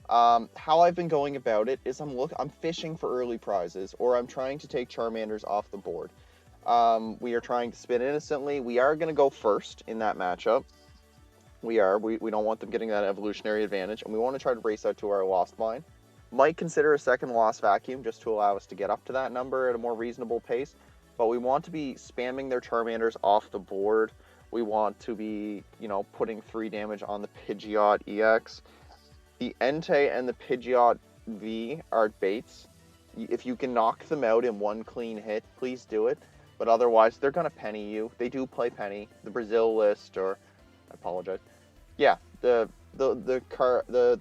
[SPEAKER 1] How I've been going about it is I'm fishing for early prizes, or I'm trying to take Charmanders off the board. We are trying to spin innocently. We are going to go first in that matchup. We don't want them getting that evolutionary advantage, and we want to try to race out to our Lost Mine. Might consider a second Lost Vacuum just to allow us to get up to that number at a more reasonable pace, but we want to be spamming their Charmanders off the board. We want to be, putting 3 damage on the Pidgeot EX. The Entei and the Pidgeot V are baits. If you can knock them out in one clean hit, please do it. But otherwise, they're going to penny you. They do play penny. The Brazil list, or... I apologize. Yeah, the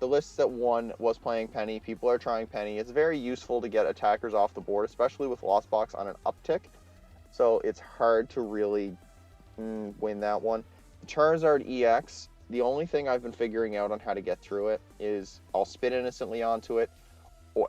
[SPEAKER 1] list that won was playing penny. People are trying penny. It's very useful to get attackers off the board, especially with Lost Box on an uptick. So it's hard to really win that one. The Charizard EX, the only thing I've been figuring out on how to get through it is I'll spin innocently onto it,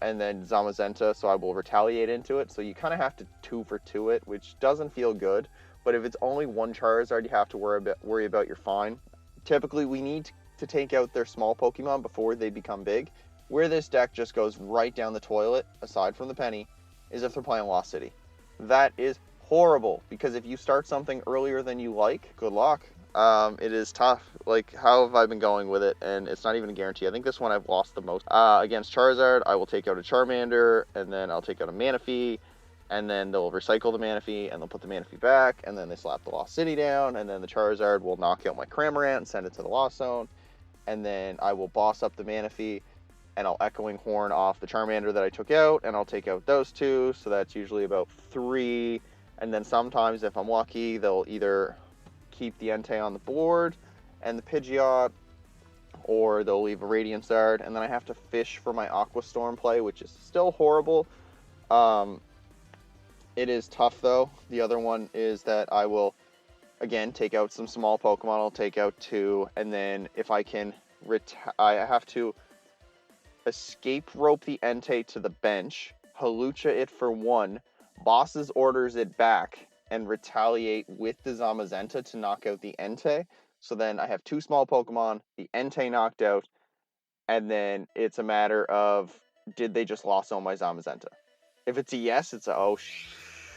[SPEAKER 1] and then Zamazenta, so I will retaliate into it. So you kind of have to 2 for 2 it, which doesn't feel good. But if it's only one Charizard you have to worry about, you're fine. Typically, we need to take out their small Pokemon before they become big. Where this deck just goes right down the toilet, aside from the penny, is if they're playing Lost City. That is horrible, because if you start something earlier than you like, good luck. It is tough. Like, how have I been going with it? And it's not even a guarantee. I think this one I've lost the most. Against Charizard, I will take out a Charmander, and then I'll take out a Manaphy, and then they'll recycle the Manaphy, and they'll put the Manaphy back, and then they slap the Lost City down, and then the Charizard will knock out my Cramorant and send it to the Lost Zone, and then I will boss up the Manaphy, and I'll Echoing Horn off the Charmander that I took out, and I'll take out those 2, so that's usually about 3, and then sometimes, if I'm lucky, they'll either keep the Entei on the board and the Pidgeot, or they'll leave a Radiant Zard, and then I have to fish for my Aqua Storm play, which is still horrible. It is tough, though. The other one is that I will, again, take out some small Pokemon. I'll take out 2, and then if I can, I have to escape rope the Entei to the bench, Halucha it for 1, Boss's orders it back, and retaliate with the Zamazenta to knock out the Entei. So then I have 2 small Pokemon, the Entei knocked out, and then it's a matter of, did they just lost on my Zamazenta? If it's a yes, it's a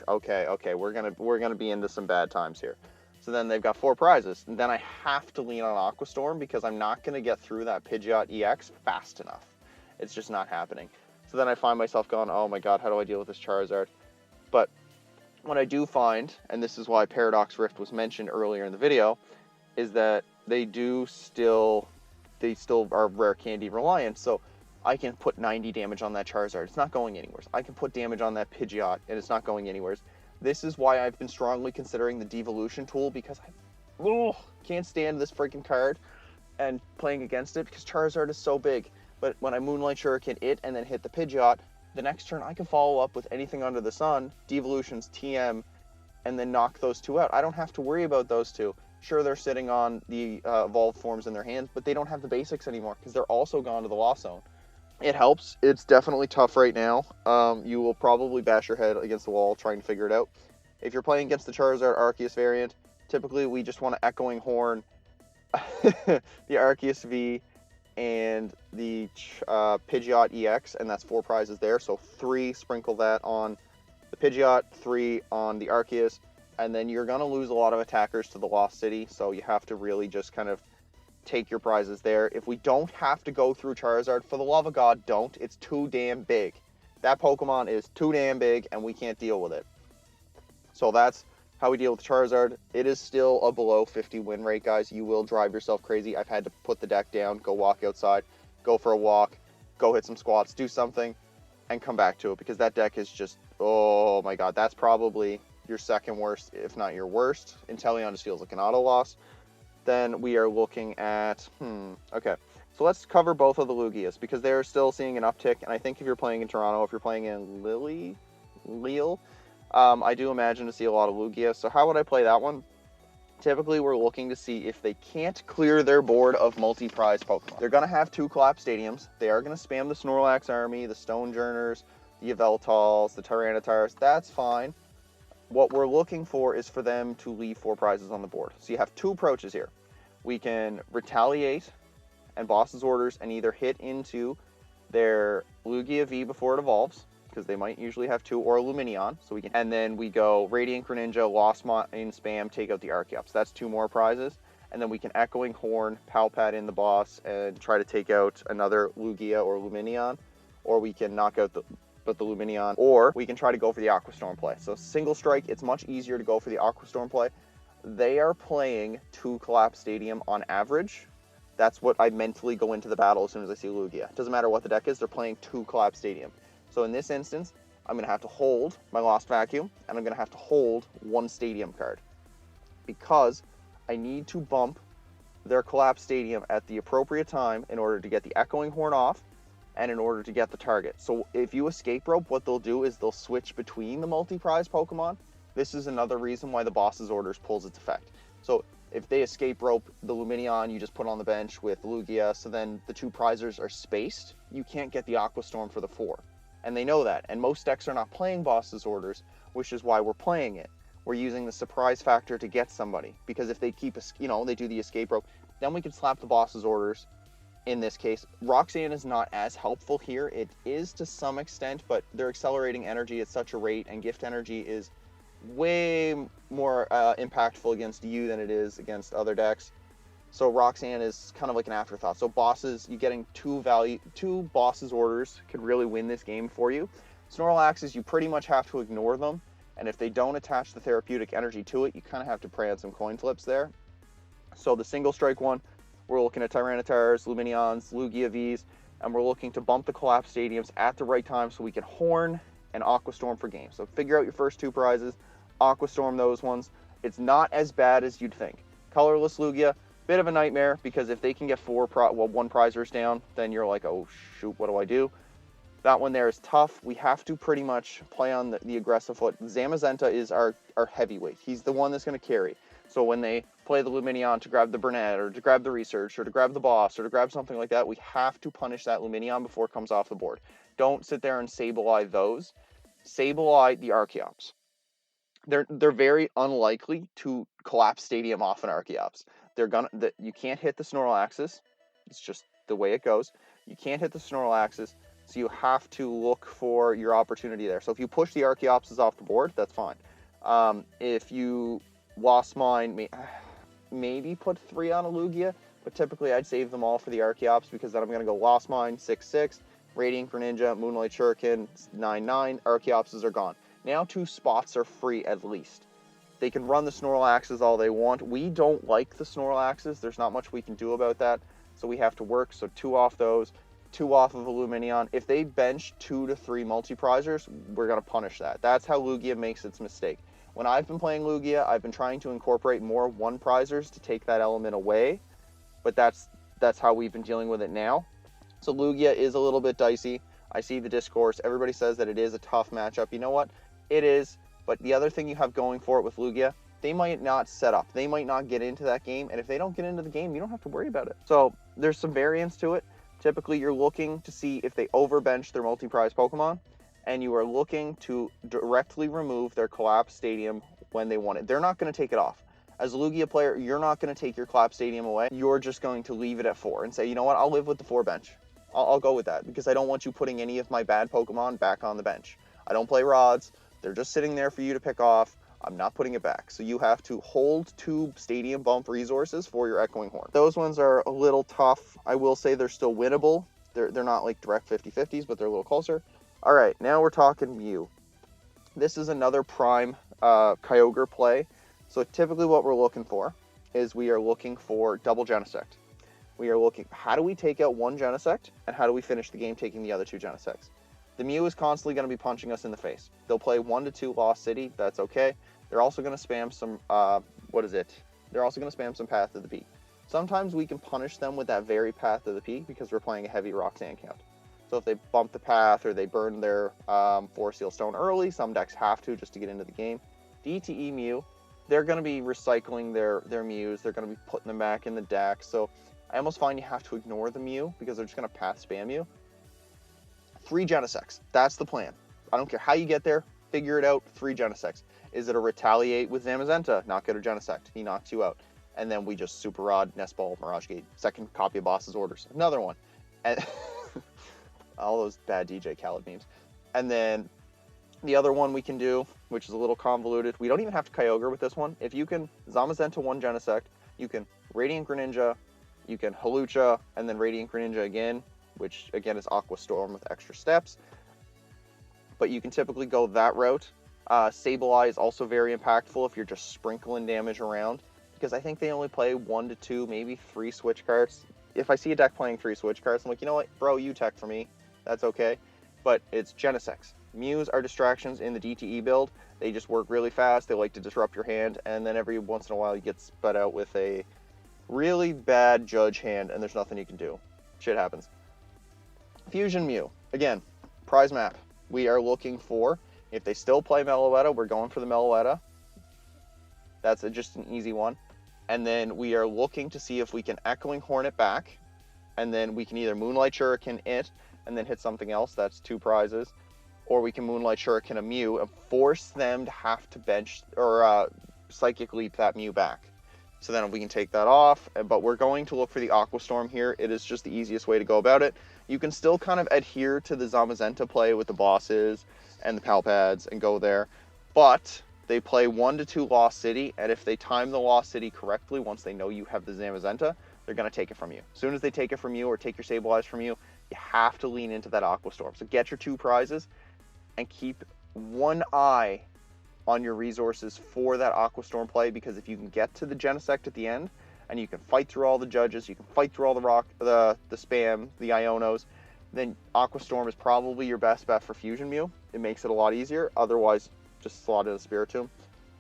[SPEAKER 1] okay, we're gonna be into some bad times here. So then they've got 4 prizes, and then I have to lean on Aqua Storm because I'm not gonna get through that Pidgeot EX fast enough. It's just not happening. So then I find myself going, oh my god, how do I deal with this Charizard? But what I do find, and this is why Paradox Rift was mentioned earlier in the video, is that they still are rare candy reliant. So I can put 90 damage on that Charizard. It's not going anywhere. I can put damage on that Pidgeot, and it's not going anywhere. This is why I've been strongly considering the Devolution tool, because I can't stand this freaking card and playing against it, because Charizard is so big. But when I Moonlight Shuriken it and then hit the Pidgeot, the next turn I can follow up with anything under the sun, Devolutions, TM, and then knock those 2 out. I don't have to worry about those 2. Sure, they're sitting on the evolved forms in their hands, but they don't have the basics anymore because they're also gone to the Lost Zone. It helps. It's definitely tough right now. You will probably bash your head against the wall trying to figure it out. If you're playing against the Charizard Arceus variant, typically we just want to Echoing Horn the Arceus V and the Pidgeot EX, and that's 4 prizes there. So 3, sprinkle that on the Pidgeot, 3 on the Arceus, and then you're going to lose a lot of attackers to the Lost City, so you have to really just kind of take your prizes there. If we don't have to go through Charizard, for the love of God, don't. It's too damn big. That Pokemon is too damn big, and we can't deal with it. So that's how we deal with Charizard. It is still a below 50 win rate, guys. You will drive yourself crazy. I've had to put the deck down, go walk outside, go for a walk, go hit some squats, do something, and come back to it, because that deck is just, oh my god, that's probably your second worst, if not your worst. Inteleon just feels like an auto loss. Then we are looking at, okay. So let's cover both of the Lugias, because they're still seeing an uptick, and I think if you're playing in Toronto, if you're playing in Lille, I do imagine to see a lot of Lugia. So how would I play that one? Typically, we're looking to see if they can't clear their board of multi-prize Pokemon. They're going to have 2 Collapse Stadiums. They are going to spam the Snorlax army, the Stonjourners, the Yveltals, the Tyranitar's. That's fine. What we're looking for is for them to leave 4 prizes on the board. So you have 2 approaches here. We can retaliate and Boss's Orders and either hit into their Lugia V before it evolves, because they might usually have 2, or a Lumineon. So we can, and then we go Radiant Greninja, Lost Mine spam, take out the Archeops. That's 2 more prizes. And then we can Echoing Horn, Palpat in the boss, and try to take out another Lugia or Lumineon. Or we can knock out the Lumineon, or we can try to go for the Aqua Storm play. So single strike, it's much easier to go for the Aqua Storm play. They are playing 2 Collapse Stadium on average. That's what I mentally go into the battle as soon as I see Lugia. It doesn't matter what the deck is, they're playing 2 Collapse Stadium. So in this instance, I'm going to have to hold my Lost Vacuum, and I'm going to have to hold 1 Stadium card, because I need to bump their Collapse Stadium at the appropriate time in order to get the Echoing Horn off, and in order to get the target. So if you escape rope, what they'll do is they'll switch between the multi-prize Pokemon. This is another reason why the Boss's Orders pulls its effect. So if they escape rope the Lumineon, you just put on the bench with Lugia, so then the 2 prizers are spaced. You can't get the Aqua Storm for the 4. And they know that. And most decks are not playing Boss's Orders, which is why we're playing it. We're using the surprise factor to get somebody. Because if they keep, they do the escape rope, then we can slap the Boss's Orders. In this case, Roxanne is not as helpful here. It is to some extent, but they're accelerating energy at such a rate, and gift energy is way more impactful against you than it is against other decks. So Roxanne is kind of like an afterthought. So bosses, you getting 2 Boss's Orders could really win this game for you. Snorlaxes, you pretty much have to ignore them, and if they don't attach the therapeutic energy to it, you kind of have to pray on some coin flips there. So the single strike one, we're looking at Tyranitars, Lumineons, Lugia Vs, and we're looking to bump the Collapse Stadiums at the right time so we can Horn and Aqua Storm for games. So figure out your first 2 prizes, Aqua Storm those ones. It's not as bad as you'd think. Colorless Lugia, bit of a nightmare, because if they can get 1 prizers down, then you're like, oh shoot, what do I do? That one there is tough. We have to pretty much play on the aggressive foot. Zamazenta is our heavyweight. He's the one that's going to carry. So when they play the Lumineon to grab the Burnett, or to grab the Research, or to grab the Boss, or to grab something like that, we have to punish that Lumineon before it comes off the board. Don't sit there and Sableye those. Sableye the Archeops. They're very unlikely to Collapse Stadium off an Archeops. You can't hit the Snorlaxes. It's just the way it goes. You can't hit the Snorlaxes, so you have to look for your opportunity there. So if you push the Archeopses off the board, that's fine. If you Lost Mine, maybe put 3 on a Lugia, but typically I'd save them all for the Archeops, because then I'm going to go Lost Mine, 6/6, Radiant Greninja, Moonlight Shuriken, 9/9, Archeopses are gone. Now 2 spots are free at least. They can run the Snorlaxes all they want. We don't like the Snorlaxes. There's not much we can do about that, so we have to work. So 2 off those, 2 off of a Lumineon. If they bench 2 to 3 multi-prizers, we're going to punish that. That's how Lugia makes its mistake. When I've been playing Lugia, I've been trying to incorporate more 1-prizers to take that element away, but that's how we've been dealing with it now. So Lugia is a little bit dicey. I see the discourse. Everybody says that it is a tough matchup. You know what? It is, but the other thing you have going for it with Lugia, they might not set up. They might not get into that game, and if they don't get into the game, you don't have to worry about it. So there's some variance to it. Typically, you're looking to see if they overbench their multi-prize Pokemon, and you are looking to directly remove their Collapse Stadium when they want it. They're not going to take it off. As a Lugia player, you're not going to take your Collapse Stadium away. You're just going to leave it at 4 and say, you know what, I'll live with the 4 bench. I'll go with that, because I don't want you putting any of my bad Pokemon back on the bench. I don't play rods. They're just sitting there for you to pick off. I'm not putting it back. So you have to hold 2 Stadium Bump resources for your Echoing Horn. Those ones are a little tough. I will say they're still winnable. They're not like direct 50-50s, but they're a little closer. All right, now we're talking Mew. This is another prime Kyogre play. So typically what we're looking for is we are looking for double Genesect. We are looking, how do we take out one Genesect, and how do we finish the game taking the other two Genesects? The Mew is constantly going to be punching us in the face. They'll play 1 to 2 Lost City, that's okay. They're also going to spam some, They're also going to spam some Path of the Peak. Sometimes we can punish them with that very Path of the Peak because we're playing a heavy Rock Sand count. So if they bump the path or they burn their Force Seal Stone early, some decks have to just to get into the game. DTE Mew, they're going to be recycling their Mews. They're going to be putting them back in the deck. So I almost find you have to ignore the Mew because they're just going to path spam you. 3 Genesects. That's the plan. I don't care how you get there. Figure it out. 3 Genesects. Is it a retaliate with Zamazenta? Not get a Genesect. He knocks you out. And then we just Super Rod, Nest Ball, Mirage Gate. Second copy of Boss's Orders. Another one. And all those bad DJ Khaled memes. And then the other one we can do, which is a little convoluted. We don't even have to Kyogre with this one. If you can Zamazenta 1 Genesect, you can Radiant Greninja, you can Hawlucha, and then Radiant Greninja again, which again is Aqua Storm with extra steps. But you can typically go that route. Sableye is also very impactful if you're just sprinkling damage around, because I think they only play 1 to 2, maybe 3 switch cards. If I see a deck playing 3 switch cards, I'm like, you know what, bro, you tech for me. That's okay. But it's Genesects. Mews are distractions in the DTE build. They just work really fast. They like to disrupt your hand, and then every once in a while you get spun out with a really bad judge hand, and there's nothing you can do. Shit happens. Fusion Mew. Again, prize map. We are looking for, if they still play Meloetta, we're going for the Meloetta. That's just an easy one. And then we are looking to see if we can Echoing Hornet back, and then we can either Moonlight Shuriken it, and then hit something else. That's 2 prizes. Or we can Moonlight Shuriken a Mew and force them to have to bench or Psychic Leap that Mew back. So then we can take that off, but we're going to look for the Aqua Storm here. It is just the easiest way to go about it. You can still kind of adhere to the Zamazenta play with the bosses and the Palpads and go there, but they play 1 to 2 Lost City, and if they time the Lost City correctly, once they know you have the Zamazenta, they're going to take it from you. As soon as they take it from you or take your Sableye from you, you have to lean into that Aqua Storm. So get your 2 prizes and keep one eye on your resources for that Aqua Storm play, because if you can get to the Genesect at the end and you can fight through all the judges, you can fight through all the spam, the Ionos, then Aqua Storm is probably your best bet for Fusion Mew. It makes it a lot easier. Otherwise, just slot in a Spiritomb.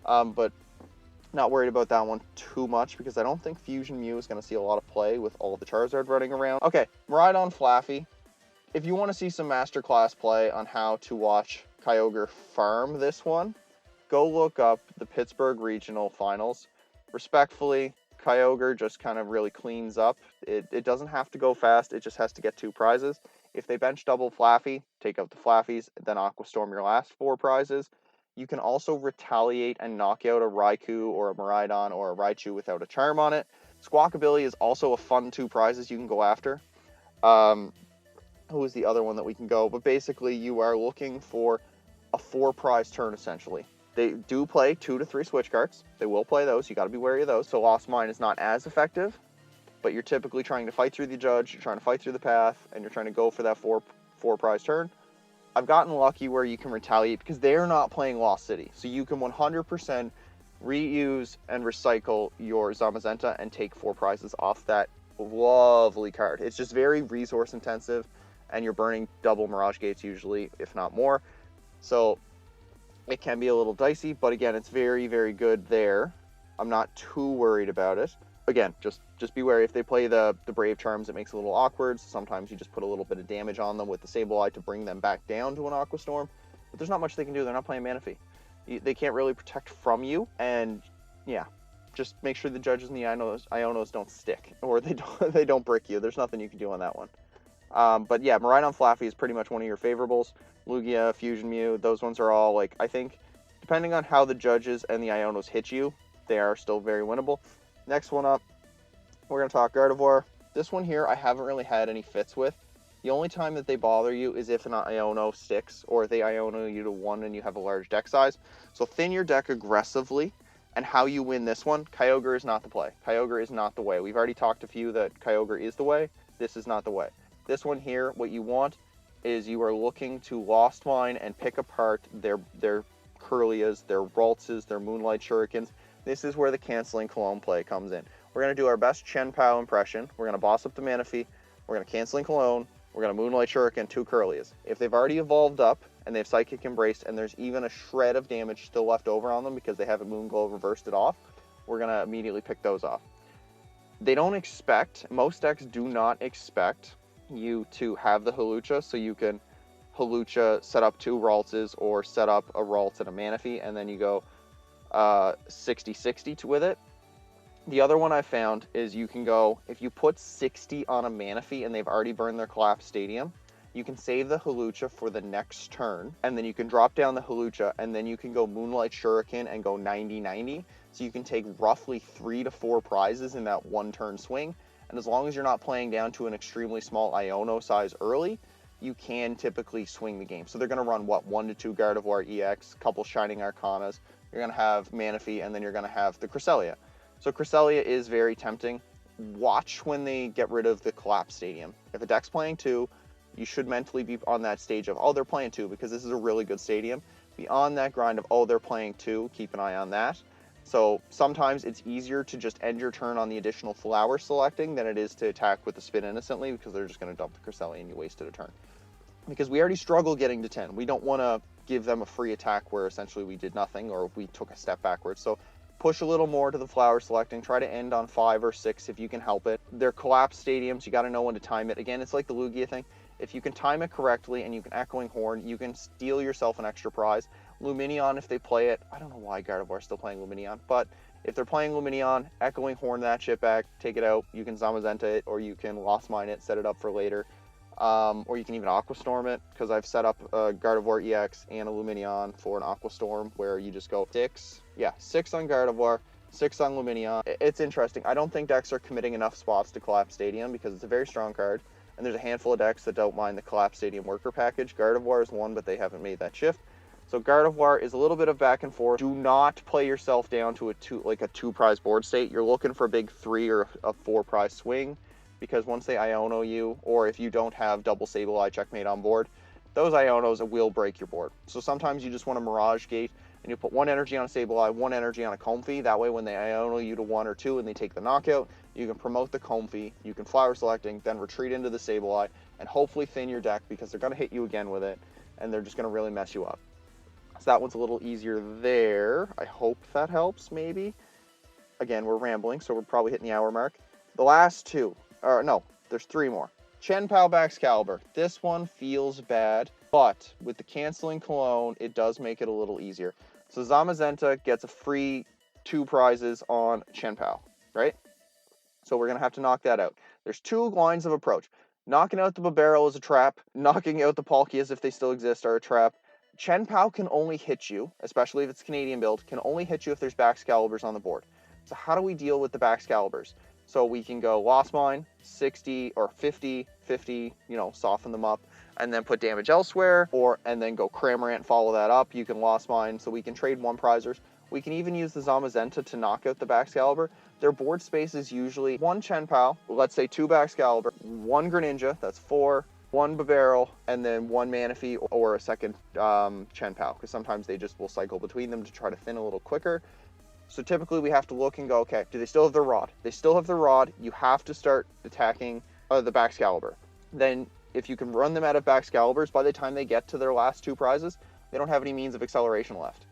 [SPEAKER 1] But not worried about that one too much, because I don't think Fusion Mew is going to see a lot of play with all the Charizard running around. Okay, Miraidon Flaffy. If you want to see some masterclass play on how to watch Kyogre farm this one, go look up the Pittsburgh Regional Finals. Respectfully, Kyogre just kind of really cleans up. It doesn't have to go fast, it just has to get 2 prizes. If they bench double Flaffy, take out the Flaffies, then Aqua Storm your last 4 prizes. You can also retaliate and knock out a Raikou or a Miraidon or a Raichu without a charm on it. Squawkabilly is also a fun 2 prizes you can go after. Who is the other one that we can go? But basically, you are looking for a 4 prize turn, essentially. They do play 2 to 3 switch cards. They will play those. You got to be wary of those. So Lost Mine is not as effective, but you're typically trying to fight through the judge, you're trying to fight through the path, and you're trying to go for that 4 prize turn. I've gotten lucky where you can retaliate because they're not playing Lost City. So you can 100% reuse and recycle your Zamazenta and take 4 prizes off that lovely card. It's just very resource intensive, and you're burning double Mirage Gates usually, if not more. So it can be a little dicey, but again, it's very, very good there. I'm not too worried about it. Again, just be wary. If they play the Brave Charms, it makes it a little awkward. Sometimes you just put a little bit of damage on them with the Sableye to bring them back down to an Aqua Storm. But there's not much they can do. They're not playing Manaphy. They can't really protect from you, and yeah, just make sure the judges and the Ionos don't stick, or they don't brick you. There's nothing you can do on that one. But yeah, Miraidon Flaffy is pretty much one of your favorables. Lugia, Fusion Mew, those ones are all, like, I think, depending on how the judges and the Ionos hit you, they are still very winnable. Next one up, we're going to talk Gardevoir. This one here, I haven't really had any fits with. The only time that they bother you is if an Iono sticks, or they Iono you to 1 and you have a large deck size. So thin your deck aggressively, and how you win this one, Kyogre is not the play. Kyogre is not the way. We've already talked to a few that Kyogre is the way. This is not the way. This one here, what you want is you are looking to Lost Mine and pick apart their Curlias, their Raltses, their Moonlight Shurikens. This is where the Canceling Cologne play comes in. We're going to do our best Chien-Pao impression. We're going to boss up the Manaphy. We're going to Canceling Cologne. We're going to Moonlight Shuriken, 2 Curlias. If they've already evolved up and they have Psychic Embraced and there's even a shred of damage still left over on them because they haven't Moonglow reversed it off, we're going to immediately pick those off. They don't expect, most decks do not expect you to have the Hawlucha, so you can Hawlucha, set up 2 Raltses, or set up a Ralts and a Manaphy, and then you go 60-60 with it. The other one I found is you can go, if you put 60 on a Manaphy and they've already burned their Collapse Stadium, you can save the Hawlucha for the next turn, and then you can drop down the Hawlucha, and then you can go Moonlight Shuriken and go 90-90, so you can take roughly 3 to 4 prizes in that 1-turn swing, and as long as you're not playing down to an extremely small Iono size early, you can typically swing the game. So they're going to run, what, 1 to 2 Gardevoir EX, couple Shining Arcanas, you're going to have Manaphy, and then you're going to have the Cresselia. So Cresselia is very tempting. Watch when they get rid of the Collapse Stadium. If a deck's playing 2, you should mentally be on that stage of, oh, they're playing 2, because this is a really good stadium. Beyond that grind of, oh, they're playing 2, keep an eye on that. So sometimes it's easier to just end your turn on the additional flower selecting than it is to attack with the Spin Innocently, because they're just going to dump the Cresselia and you wasted a turn. Because we already struggle getting to 10. We don't want to give them a free attack where essentially we did nothing or we took a step backwards. So push a little more to the flower selecting. Try to end on 5 or 6 if you can help it. Their Collapse Stadiums, you got to know when to time it. Again, it's like the Lugia thing. If you can time it correctly and you can Echoing Horn, you can steal yourself an extra prize. Luminion, if they play it, I don't know why Gardevoir is still playing Luminion, but if they're playing Luminion, Echoing Horn that shit back, take it out. You can Zamazenta it, or you can Lost Mine it, set it up for later. Or you can even Aqua Storm it, because I've set up a Gardevoir EX and a Luminion for an Aqua Storm, where you just go 6 on Gardevoir, 6 on Luminion. It's interesting. I don't think decks are committing enough spots to Collapse Stadium, because it's a very strong card, and there's a handful of decks that don't mind the Collapse Stadium worker package. Gardevoir is one, but they haven't made that shift. So Gardevoir is a little bit of back and forth. Do not play yourself down to a 2 prize board state. You're looking for a big 3 or a 4 prize swing, because once they Iono you, or if you don't have double Sableye Checkmate on board, those Ionos will break your board. So sometimes you just want to Mirage Gate, and you put 1 energy on a Sableye, 1 energy on a Comfey. That way when they Iono you to 1 or 2 and they take the knockout, you can promote the Comfey, you can Flower Selecting, then retreat into the Sableye, and hopefully thin your deck, because they're going to hit you again with it, and they're just going to really mess you up. So that one's a little easier there. I hope that helps, maybe. Again, we're rambling, so we're probably hitting the hour mark. The last 2. Or no, there's 3 more. Chien-Pao Baxcalibur. This one feels bad, but with the Canceling Cologne, it does make it a little easier. So Zamazenta gets a free 2 prizes on Chien-Pao, right? So we're going to have to knock that out. There's 2 lines of approach. Knocking out the Bibarel is a trap. Knocking out the Palkias, if they still exist, are a trap. Chien-Pao can only hit you, especially if it's Canadian build, can only hit you if there's Baxcaliburs on the board. So how do we deal with the Baxcaliburs? So we can go Lost Mine, 60 or 50, soften them up, and then put damage elsewhere, and then go Cramorant, follow that up. You can Lost Mine, so we can trade 1 prizers. We can even use the Zamazenta to knock out the Baxcalibur. Their board space is usually 1 Chien-Pao, let's say 2 Baxcalibur, 1 Greninja, that's 4, 1 Bibarel, and then 1 Manaphy or a second Chien-Pao, because sometimes they just will cycle between them to try to thin a little quicker. So typically we have to look and go, okay, do they still have their Rod? They still have their Rod. You have to start attacking the Baxcalibur. Then if you can run them out of Baxcaliburs, by the time they get to their last 2 prizes, they don't have any means of acceleration left.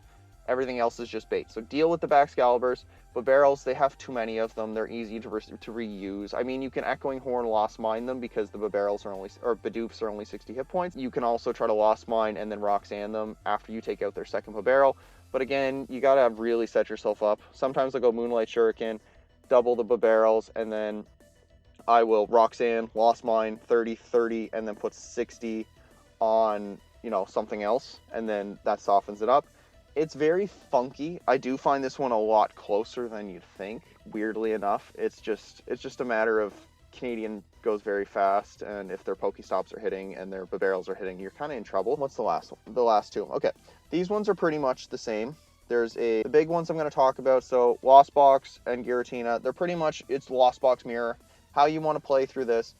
[SPEAKER 1] Everything else is just bait. So deal with the Baxcaliburs. Bibarels, they have too many of them. They're easy to reuse. I mean, you can Echoing Horn Lost Mine them, because the Bibarels are only, or Bidoofs are only 60 hit points. You can also try to Lost Mine and then Roxanne them after you take out their second Bibarel. But again, you gotta really set yourself up. Sometimes I'll go Moonlight Shuriken, double the Bibarels, and then I will Roxanne, Lost Mine, 30, and then put 60 on, something else, and then that softens it up. It's very funky. I do find this one a lot closer than you'd think, weirdly enough. It's just a matter of Canadian goes very fast, and if their Pokestops are hitting and their Bibarels are hitting, you're kind of in trouble. What's the last one? The last 2. Okay, these ones are pretty much the same. There's the big ones I'm going to talk about. So Lost Box and Giratina, they're pretty much, it's Lost Box Mirror. How you want to play through this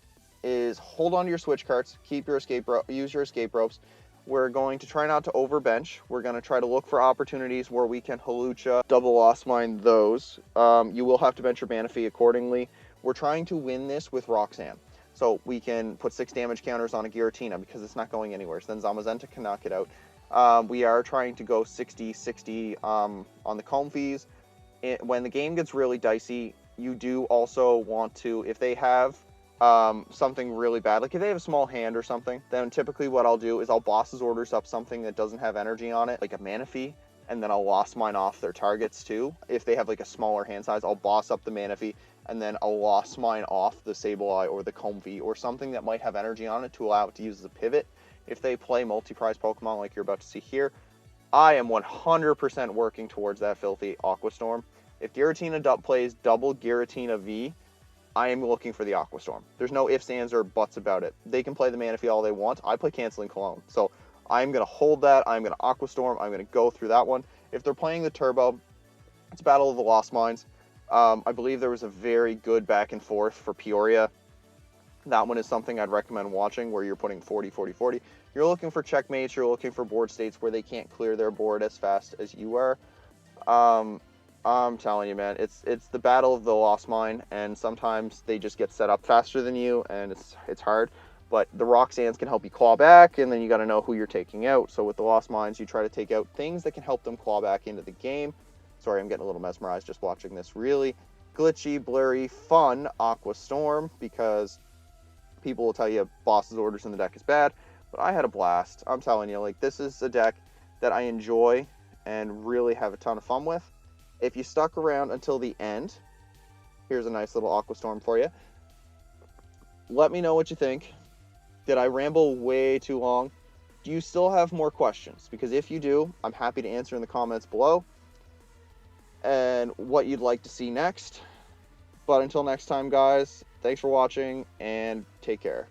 [SPEAKER 1] is hold on to your switch carts, keep your use your escape ropes. We're going to try not to overbench. We're going to try to look for opportunities where we can Halucha, double Lost Mine those. You will have to bench your mana fee accordingly. We're trying to win this with Roxanne. So we can put 6 damage counters on a Giratina because it's not going anywhere. So then Zamazenta can knock it out. We are trying to go 60-60 on the Comfeys. When the game gets really dicey, you do also want to, if they have something really bad, like if they have a small hand or something, then typically what I'll do is I'll Boss's Orders up something that doesn't have energy on it, like a Mana Fee, and then I'll Lost Mine off their targets too. If they have like a smaller hand size, I'll Boss up the Mana Fee, and then I'll Lost Mine off the Sableye or the Comfey or something that might have energy on it to allow it to use as a pivot. If they play multi-prize Pokemon like you're about to see here, I am 100% working towards that filthy Aqua Storm. If Giratina plays double Giratina V, I am looking for the Aqua Storm. There's no ifs, ands, or buts about it. They can play the Mana Fee all they want. I play Canceling Cologne. So I'm going to hold that. I'm going to Aqua Storm. I'm going to go through that one. If they're playing the Turbo, it's Battle of the Lost Mines. I believe there was a very good back and forth for Peoria. That one is something I'd recommend watching where you're putting 40, 40, 40. You're looking for checkmates. You're looking for board states where they can't clear their board as fast as you are. I'm telling you, man, it's the Battle of the Lost Mine, and sometimes they just get set up faster than you, and it's hard. But the Roxannes can help you claw back, and then you got to know who you're taking out. So with the Lost Mines, you try to take out things that can help them claw back into the game. Sorry, I'm getting a little mesmerized just watching this really glitchy, blurry, fun Aqua Storm, because people will tell you Boss's Orders in the deck is bad, but I had a blast. I'm telling you, like, this is a deck that I enjoy and really have a ton of fun with. If you stuck around until the end, here's a nice little Aqua Storm for you. Let me know what you think. Did I ramble way too long? Do you still have more questions? Because if you do, I'm happy to answer in the comments below and what you'd like to see next. But until next time, guys, thanks for watching and take care.